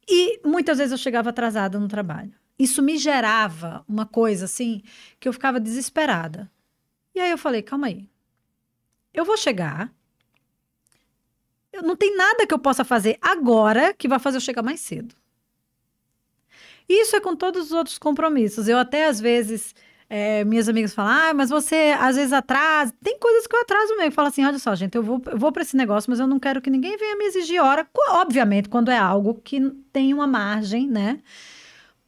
e muitas vezes eu chegava atrasada no trabalho. Isso me gerava uma coisa assim, que eu ficava desesperada. E aí eu falei, calma aí. Eu vou chegar. Não tem nada que eu possa fazer agora que vai fazer eu chegar mais cedo. Isso é com todos os outros compromissos. Eu até, às vezes, minhas amigas falam, mas você, às vezes, atrasa. Tem coisas que eu atraso mesmo. Eu falo assim, olha só, gente, eu vou para esse negócio, mas eu não quero que ninguém venha me exigir hora. Obviamente, quando é algo que tem uma margem, né?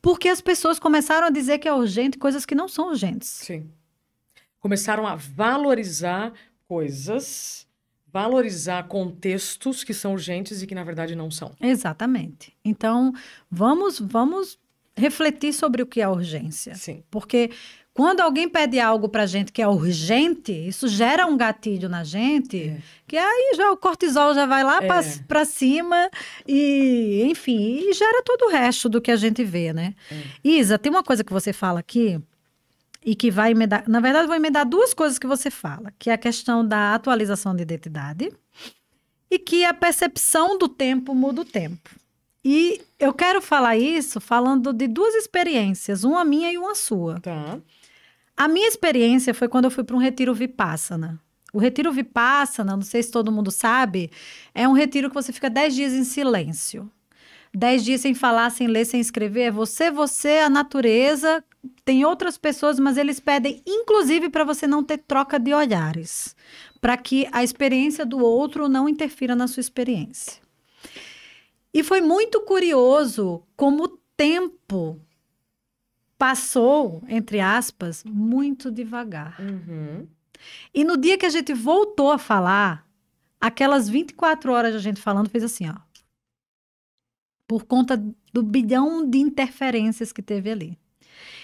Porque as pessoas começaram a dizer que é urgente coisas que não são urgentes. Sim. Começaram a valorizar coisas, valorizar contextos que são urgentes e que, na verdade, não são. Exatamente. Então, vamos refletir sobre o que é urgência. Sim. Porque quando alguém pede algo pra gente que é urgente, isso gera um gatilho na gente, que aí já o cortisol já vai lá pra cima e, enfim, e gera todo o resto do que a gente vê, né? Isa, tem uma coisa que você fala aqui e que vai emendar... Na verdade, eu vou emendar 2 coisas que você fala, que é a questão da atualização de identidade e que a percepção do tempo muda o tempo. E eu quero falar isso falando de 2 experiências, uma minha e uma sua. Tá. A minha experiência foi quando eu fui para um retiro Vipassana. O retiro Vipassana, não sei se todo mundo sabe, é um retiro que você fica 10 dias em silêncio. 10 dias sem falar, sem ler, sem escrever. É você, a natureza. Tem outras pessoas, mas eles pedem, inclusive, para você não ter troca de olhares. Para que a experiência do outro não interfira na sua experiência. E foi muito curioso como o tempo passou, entre aspas, muito devagar. Uhum. E no dia que a gente voltou a falar, aquelas 24 horas de a gente falando fez assim, ó. Por conta do bilhão de interferências que teve ali.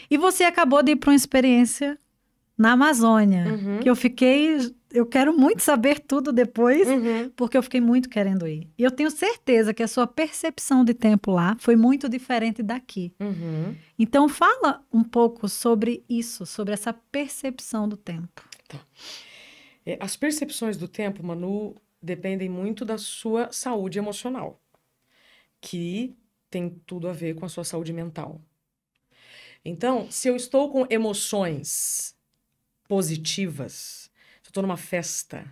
E você acabou de ir para uma experiência na Amazônia, que eu quero muito saber tudo depois, porque eu fiquei muito querendo ir. E eu tenho certeza que a sua percepção de tempo lá foi muito diferente daqui. Então, fala um pouco sobre isso, sobre essa percepção do tempo. Tá. As percepções do tempo, Manu, dependem muito da sua saúde emocional, que tem tudo a ver com a sua saúde mental. Então, se eu estou com emoções positivas, se eu estou numa festa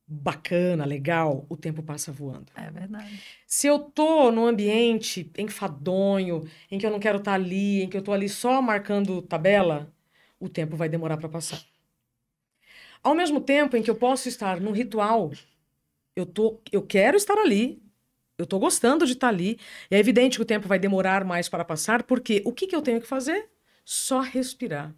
bacana, legal, o tempo passa voando. É verdade. Se eu tô num ambiente enfadonho, em que eu não quero estar ali, em que eu tô ali só marcando tabela, o tempo vai demorar para passar. Ao mesmo tempo em que eu posso estar num ritual, eu quero estar ali, eu tô gostando de estar ali, e é evidente que o tempo vai demorar mais para passar, porque o que eu tenho que fazer? Só respirar.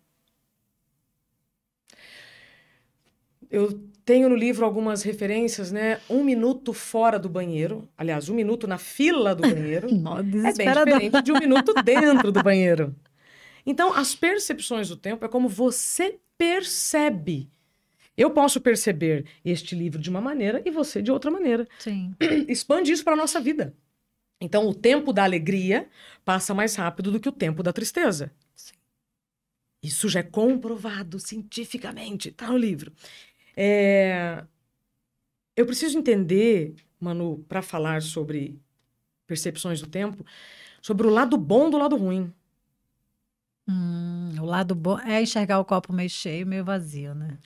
Eu tenho no livro algumas referências, né? 1 minuto fora do banheiro. Aliás, 1 minuto na fila do banheiro. Nossa, É bem desesperador. diferente de 1 minuto dentro do banheiro. Então, as percepções do tempo é como você percebe. Eu posso perceber este livro de uma maneira e você de outra maneira. Sim. Expande isso para a nossa vida. Então, o tempo da alegria passa mais rápido do que o tempo da tristeza. Sim. Isso já é comprovado cientificamente. Tá no livro. Eu preciso entender, Manu, para falar sobre percepções do tempo, sobre o lado bom do lado ruim. O lado bom é enxergar o copo meio cheio, meio vazio, né?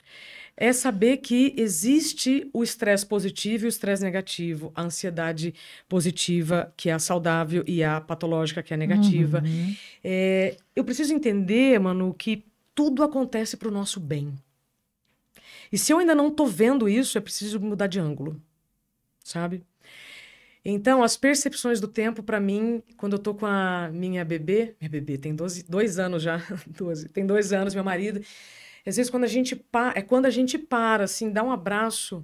É saber que existe o estresse positivo e o estresse negativo, a ansiedade positiva, que é a saudável, e a patológica, que é a negativa. Uhum. Eu preciso entender, Manu, que tudo acontece para o nosso bem. E se eu ainda não tô vendo isso, é preciso mudar de ângulo, sabe? Então, as percepções do tempo, para mim, quando eu tô com a minha bebê tem 2 anos já, 12, tem 2 anos, meu marido, às vezes quando a gente para, assim, dá um abraço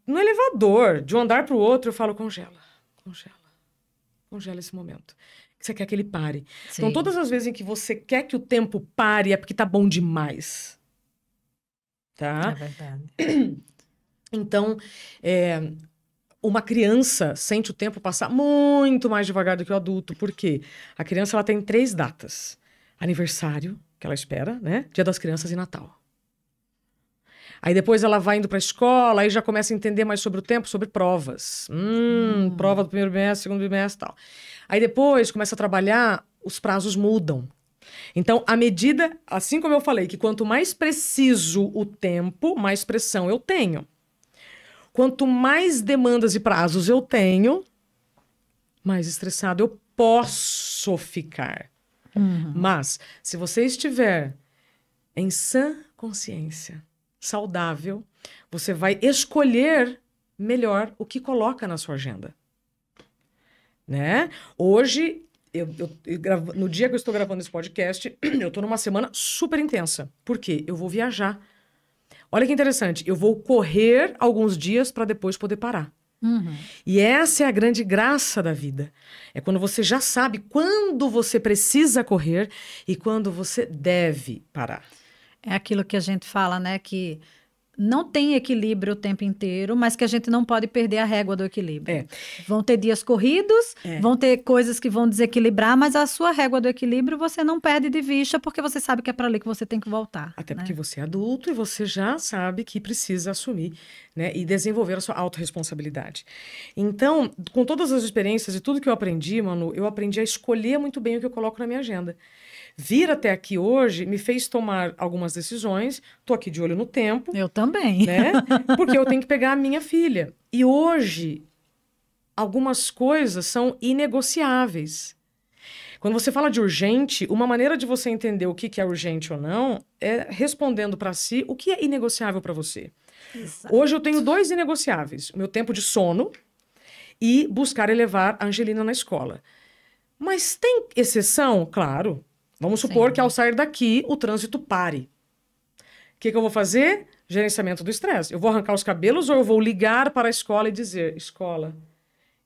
no elevador, de um andar pro outro, eu falo, congela esse momento. Você quer que ele pare. Sim. Então, todas as vezes em que você quer que o tempo pare, é porque tá bom demais. Tá? É verdade. Então, uma criança sente o tempo passar muito mais devagar do que o adulto. Por quê? A criança ela tem 3 datas. Aniversário, que ela espera, né? Dia das Crianças e Natal. Aí depois ela vai indo para a escola, aí já começa a entender mais sobre o tempo, sobre provas. Prova do primeiro bimestre, segundo bimestre e tal. Aí depois começa a trabalhar, os prazos mudam. Então, à medida, assim como eu falei, que quanto mais preciso o tempo, mais pressão eu tenho. Quanto mais demandas e prazos eu tenho, mais estressado eu posso ficar. Mas, se você estiver em sã consciência, saudável, você vai escolher melhor o que coloca na sua agenda. Né? Hoje, no dia que eu estou gravando esse podcast, eu estou numa semana super intensa. Por quê? Eu vou viajar. Olha que interessante. Eu vou correr alguns dias para depois poder parar. E essa é a grande graça da vida. É quando você já sabe quando você precisa correr e quando você deve parar. É aquilo que a gente fala, né? Que não tem equilíbrio o tempo inteiro, mas que a gente não pode perder a régua do equilíbrio. Vão ter dias corridos, vão ter coisas que vão desequilibrar, mas a sua régua do equilíbrio você não perde de vista, porque você sabe que é para ali que você tem que voltar. Até porque você é adulto e você já sabe que precisa assumir, né, e desenvolver a sua autorresponsabilidade. Então, com todas as experiências e tudo que eu aprendi, Manu, eu aprendi a escolher muito bem o que eu coloco na minha agenda. Vir até aqui hoje me fez tomar algumas decisões. Tô aqui de olho no tempo. Eu também. Né? Porque eu tenho que pegar a minha filha. E hoje, algumas coisas são inegociáveis. Quando você fala de urgente, uma maneira de você entender o que é urgente ou não é respondendo para si o que é inegociável para você. Exato. Hoje eu tenho 2 inegociáveis. O meu tempo de sono e buscar elevar a Angelina na escola. Mas tem exceção? Claro. Vamos supor que ao sair daqui, o trânsito pare. O que eu vou fazer? Gerenciamento do estresse. Eu vou arrancar os cabelos ou eu vou ligar para a escola e dizer, escola,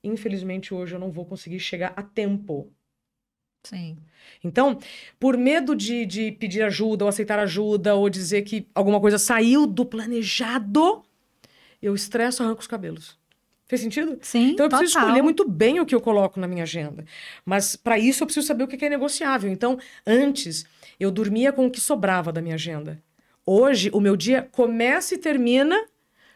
infelizmente hoje eu não vou conseguir chegar a tempo. Sim. Então, por medo de pedir ajuda ou aceitar ajuda ou dizer que alguma coisa saiu do planejado, eu estresso, arranco os cabelos. Fez sentido? Sim, então eu preciso total. escolher muito bem o que eu coloco na minha agenda. Mas para isso eu preciso saber o que é negociável. Então, antes, eu dormia com o que sobrava da minha agenda. Hoje, o meu dia começa e termina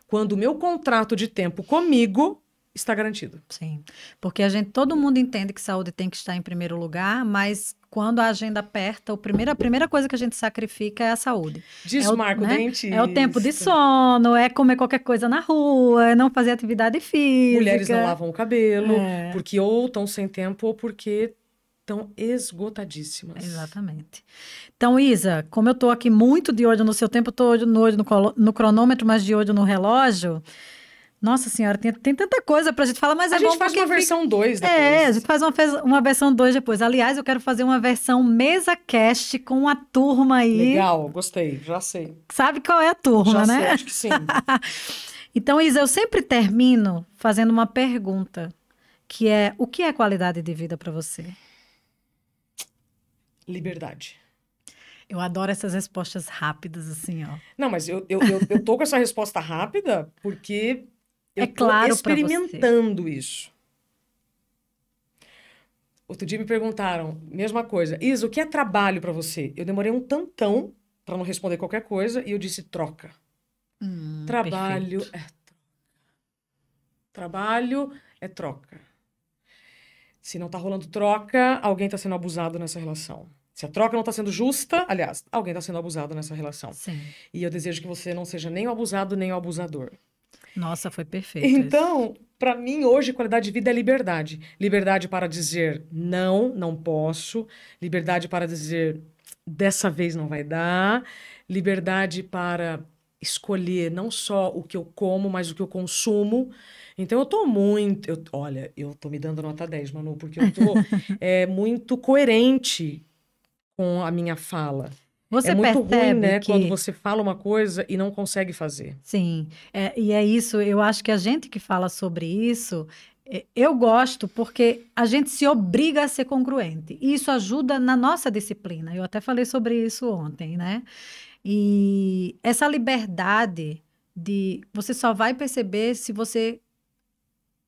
quando o meu contrato de tempo comigo está garantido. Sim, porque todo mundo entende que saúde tem que estar em primeiro lugar, mas quando a agenda aperta, a primeira coisa que a gente sacrifica é a saúde. Desmarca o dentista. É o tempo de sono, é comer qualquer coisa na rua, é não fazer atividade física. Mulheres não lavam o cabelo, porque ou estão sem tempo ou porque estão esgotadíssimas. Exatamente. Então, Isa, como eu estou aqui muito de olho no seu tempo, estou de olho no cronômetro, mas de olho no relógio. Nossa senhora, tem tanta coisa pra gente falar, mas a é gente bom faz uma versão 2 depois. a gente faz uma versão 2 depois. Aliás, eu quero fazer uma versão mesa cast com a turma aí. Legal, gostei, já sei. Sabe qual é a turma, já né? Sei, acho que sim. Então, Isa, eu sempre termino fazendo uma pergunta, que é: o que é qualidade de vida pra você? Liberdade. Eu adoro essas respostas rápidas, assim, ó. Não, mas eu tô com essa resposta rápida porque eu tô claro experimentando isso. Outro dia me perguntaram, mesma coisa. Isa, o que é trabalho pra você? Eu demorei um tantão pra não responder qualquer coisa e eu disse troca. Trabalho Perfeito. é troca. Trabalho é troca. Se não tá rolando troca, alguém tá sendo abusado nessa relação. Se a troca não tá sendo justa, aliás, alguém tá sendo abusado nessa relação. Sim. E eu desejo que você não seja nem o abusado, nem o abusador. Nossa, foi perfeito. Então, para mim, hoje, qualidade de vida é liberdade. Liberdade para dizer não, não posso. Liberdade para dizer dessa vez não vai dar. Liberdade para escolher não só o que eu como, mas o que eu consumo. Então, eu tô muito... olha, eu tô me dando nota 10, Manu, porque eu tô muito coerente com a minha fala. Você é muito ruim, né? que... Quando você fala uma coisa e não consegue fazer. Sim, e é isso. Eu acho que a gente que fala sobre isso, eu gosto porque a gente se obriga a ser congruente. E isso ajuda na nossa disciplina. Eu até falei sobre isso ontem, né? E essa liberdade de... Você só vai perceber se você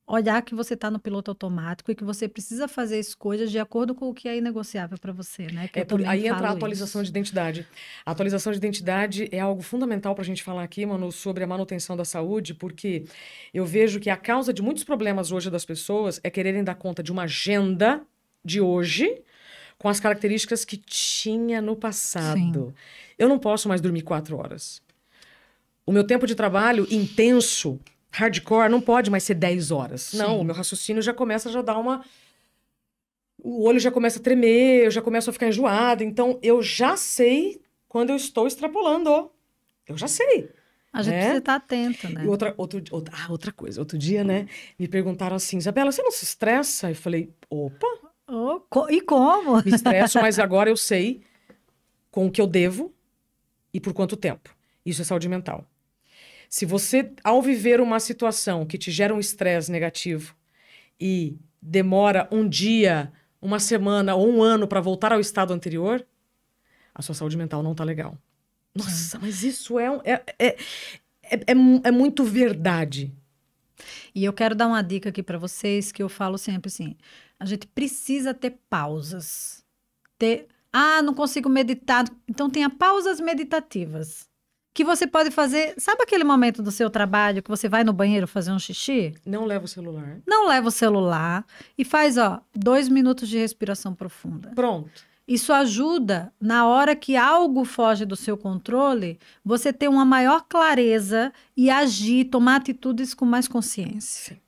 olhar que você está no piloto automático e que você precisa fazer escolhas de acordo com o que é inegociável para você, né? Que aí entra a atualização de identidade. A atualização de identidade é algo fundamental para a gente falar aqui, Manu, sobre a manutenção da saúde, porque eu vejo que a causa de muitos problemas hoje das pessoas é quererem dar conta de uma agenda de hoje com as características que tinha no passado. Sim. Eu não posso mais dormir 4 horas. O meu tempo de trabalho intenso, hardcore, não pode mais ser 10 horas. Sim. Não, o meu raciocínio já começa a dar uma... O olho já começa a tremer, eu já começo a ficar enjoada. Então, eu já sei quando eu estou extrapolando. Eu já sei. A gente precisa estar atento, né? E outra coisa. Outro dia, né, me perguntaram assim, Isabela, você não se estressa? Eu falei, opa. E como? Me estresso, mas agora eu sei com o que eu devo e por quanto tempo. Isso é saúde mental. Se você, ao viver uma situação que te gera um estresse negativo e demora um dia, uma semana ou um ano para voltar ao estado anterior, a sua saúde mental não tá legal. Nossa, mas isso é muito verdade. E eu quero dar uma dica aqui para vocês que eu falo sempre assim, a gente precisa ter pausas. Não consigo meditar. Então tenha pausas meditativas. Que você pode fazer, sabe aquele momento do seu trabalho que você vai no banheiro fazer um xixi? Não leva o celular. Não leva o celular e faz, 2 minutos de respiração profunda. Pronto. Isso ajuda, na hora que algo foge do seu controle, você ter uma maior clareza e agir, tomar atitudes com mais consciência. Sim.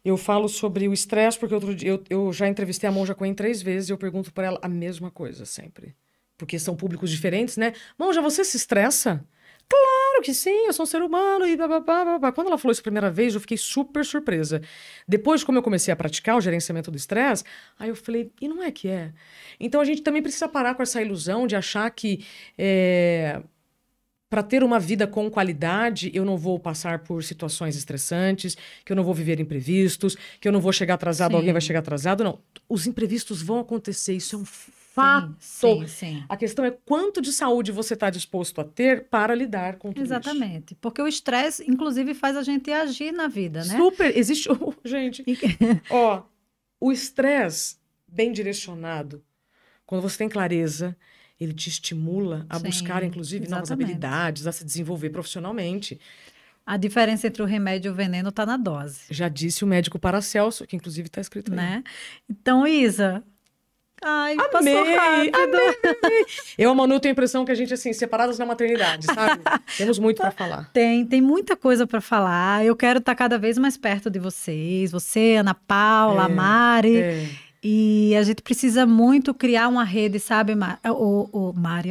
Eu falo sobre o estresse porque outro dia eu já entrevistei a Monja Coen 3 vezes e eu pergunto para ela a mesma coisa sempre. Porque são públicos diferentes, né? Monja, você se estressa? Claro que sim, eu sou um ser humano e blá. Quando ela falou isso a primeira vez, eu fiquei super surpresa. Depois, como eu comecei a praticar o gerenciamento do estresse, aí eu falei, e não é que é? Então, a gente também precisa parar com essa ilusão de achar que para ter uma vida com qualidade, eu não vou passar por situações estressantes, que eu não vou viver imprevistos, que eu não vou chegar atrasado, alguém vai chegar atrasado. Não, os imprevistos vão acontecer, isso é um fato. Sim. A questão é quanto de saúde você está disposto a ter para lidar com tudo Exatamente. Porque o estresse, inclusive, faz a gente agir na vida, né? Super. Existe... gente, o estresse bem direcionado, quando você tem clareza, ele te estimula a buscar, inclusive, novas habilidades, a se desenvolver profissionalmente. A diferença entre o remédio e o veneno está na dose. Já disse o médico Paracelso, que inclusive está escrito aí. Né? Então, Isa... Ai, amei, passou rápido. amei. Eu e a Manu tenho a impressão que a gente, assim, separadas na maternidade, sabe? Temos muito para falar. Tem muita coisa para falar. Eu quero estar cada vez mais perto de vocês. Você, Ana Paula, a Mari. E a gente precisa muito criar uma rede, sabe, Mari?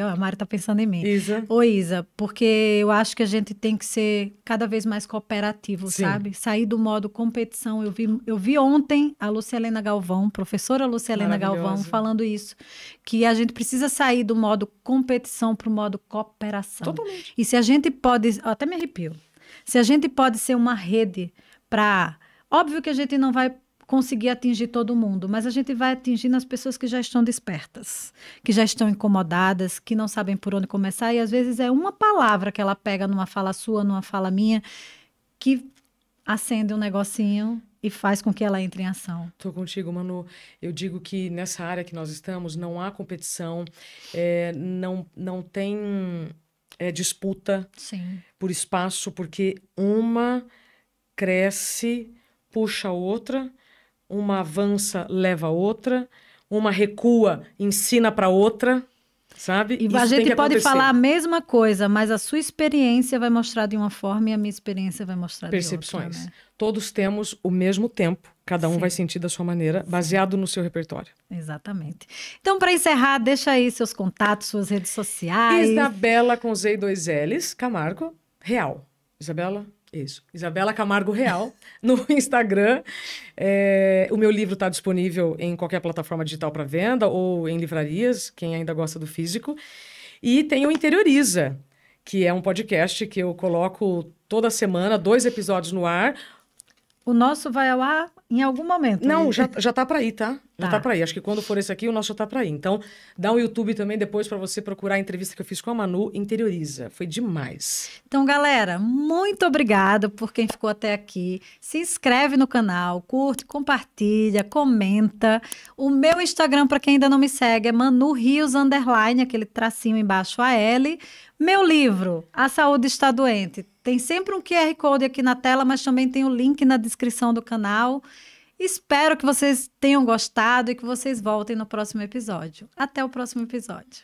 Ó, a Mari tá pensando em mim. Isa. Ô, Isa, porque eu acho que a gente tem que ser cada vez mais cooperativo, Sim. sabe? Sair do modo competição. Eu vi ontem a Lucielena Galvão, professora Lucielena Galvão, falando isso, que a gente precisa sair do modo competição para o modo cooperação. Totalmente. E se a gente pode... Até me arrepio. Se a gente pode ser uma rede para... Óbvio que a gente não vai conseguir atingir todo mundo, mas a gente vai atingindo as pessoas que já estão despertas, que já estão incomodadas, que não sabem por onde começar, e às vezes é uma palavra que ela pega numa fala sua, numa fala minha, que acende um negocinho e faz com que ela entre em ação. Tô contigo, Manu. Eu digo que nessa área que nós estamos, não há competição, não tem disputa Sim. por espaço, porque uma cresce, puxa a outra, uma avança, leva a outra, uma recua, ensina para outra, sabe? E a gente pode falar a mesma coisa, mas a sua experiência vai mostrar de uma forma e a minha experiência vai mostrar de outra. Percepções. Né? Todos temos o mesmo tempo, cada um Sim. vai sentir da sua maneira, baseado no seu repertório. Exatamente. Então, para encerrar, deixa aí seus contatos, suas redes sociais. Isabela com Z e 2 L's, Camargo, Real. Isabela? Isso. Isabela Camargo Real, no Instagram. O meu livro está disponível em qualquer plataforma digital para venda ou em livrarias, quem ainda gosta do físico. E tem o Interioriza, que é um podcast que eu coloco toda semana, 2 episódios no ar. O nosso vai ao ar em algum momento. Não, já tá para ir, tá? Já tá para ir. Acho que quando for esse aqui, o nosso já tá para ir. Então, dá um YouTube também depois para você procurar a entrevista que eu fiz com a Manu, Interioriza. Foi demais. Então, galera, muito obrigada por quem ficou até aqui. Se inscreve no canal, curte, compartilha, comenta. O meu Instagram, para quem ainda não me segue, é Manu Rios _, aquele tracinho embaixo, AL. Meu livro, A Saúde Está Doente. Tem sempre um QR Code aqui na tela, mas também tem o link na descrição do canal. Espero que vocês tenham gostado e que vocês voltem no próximo episódio. Até o próximo episódio.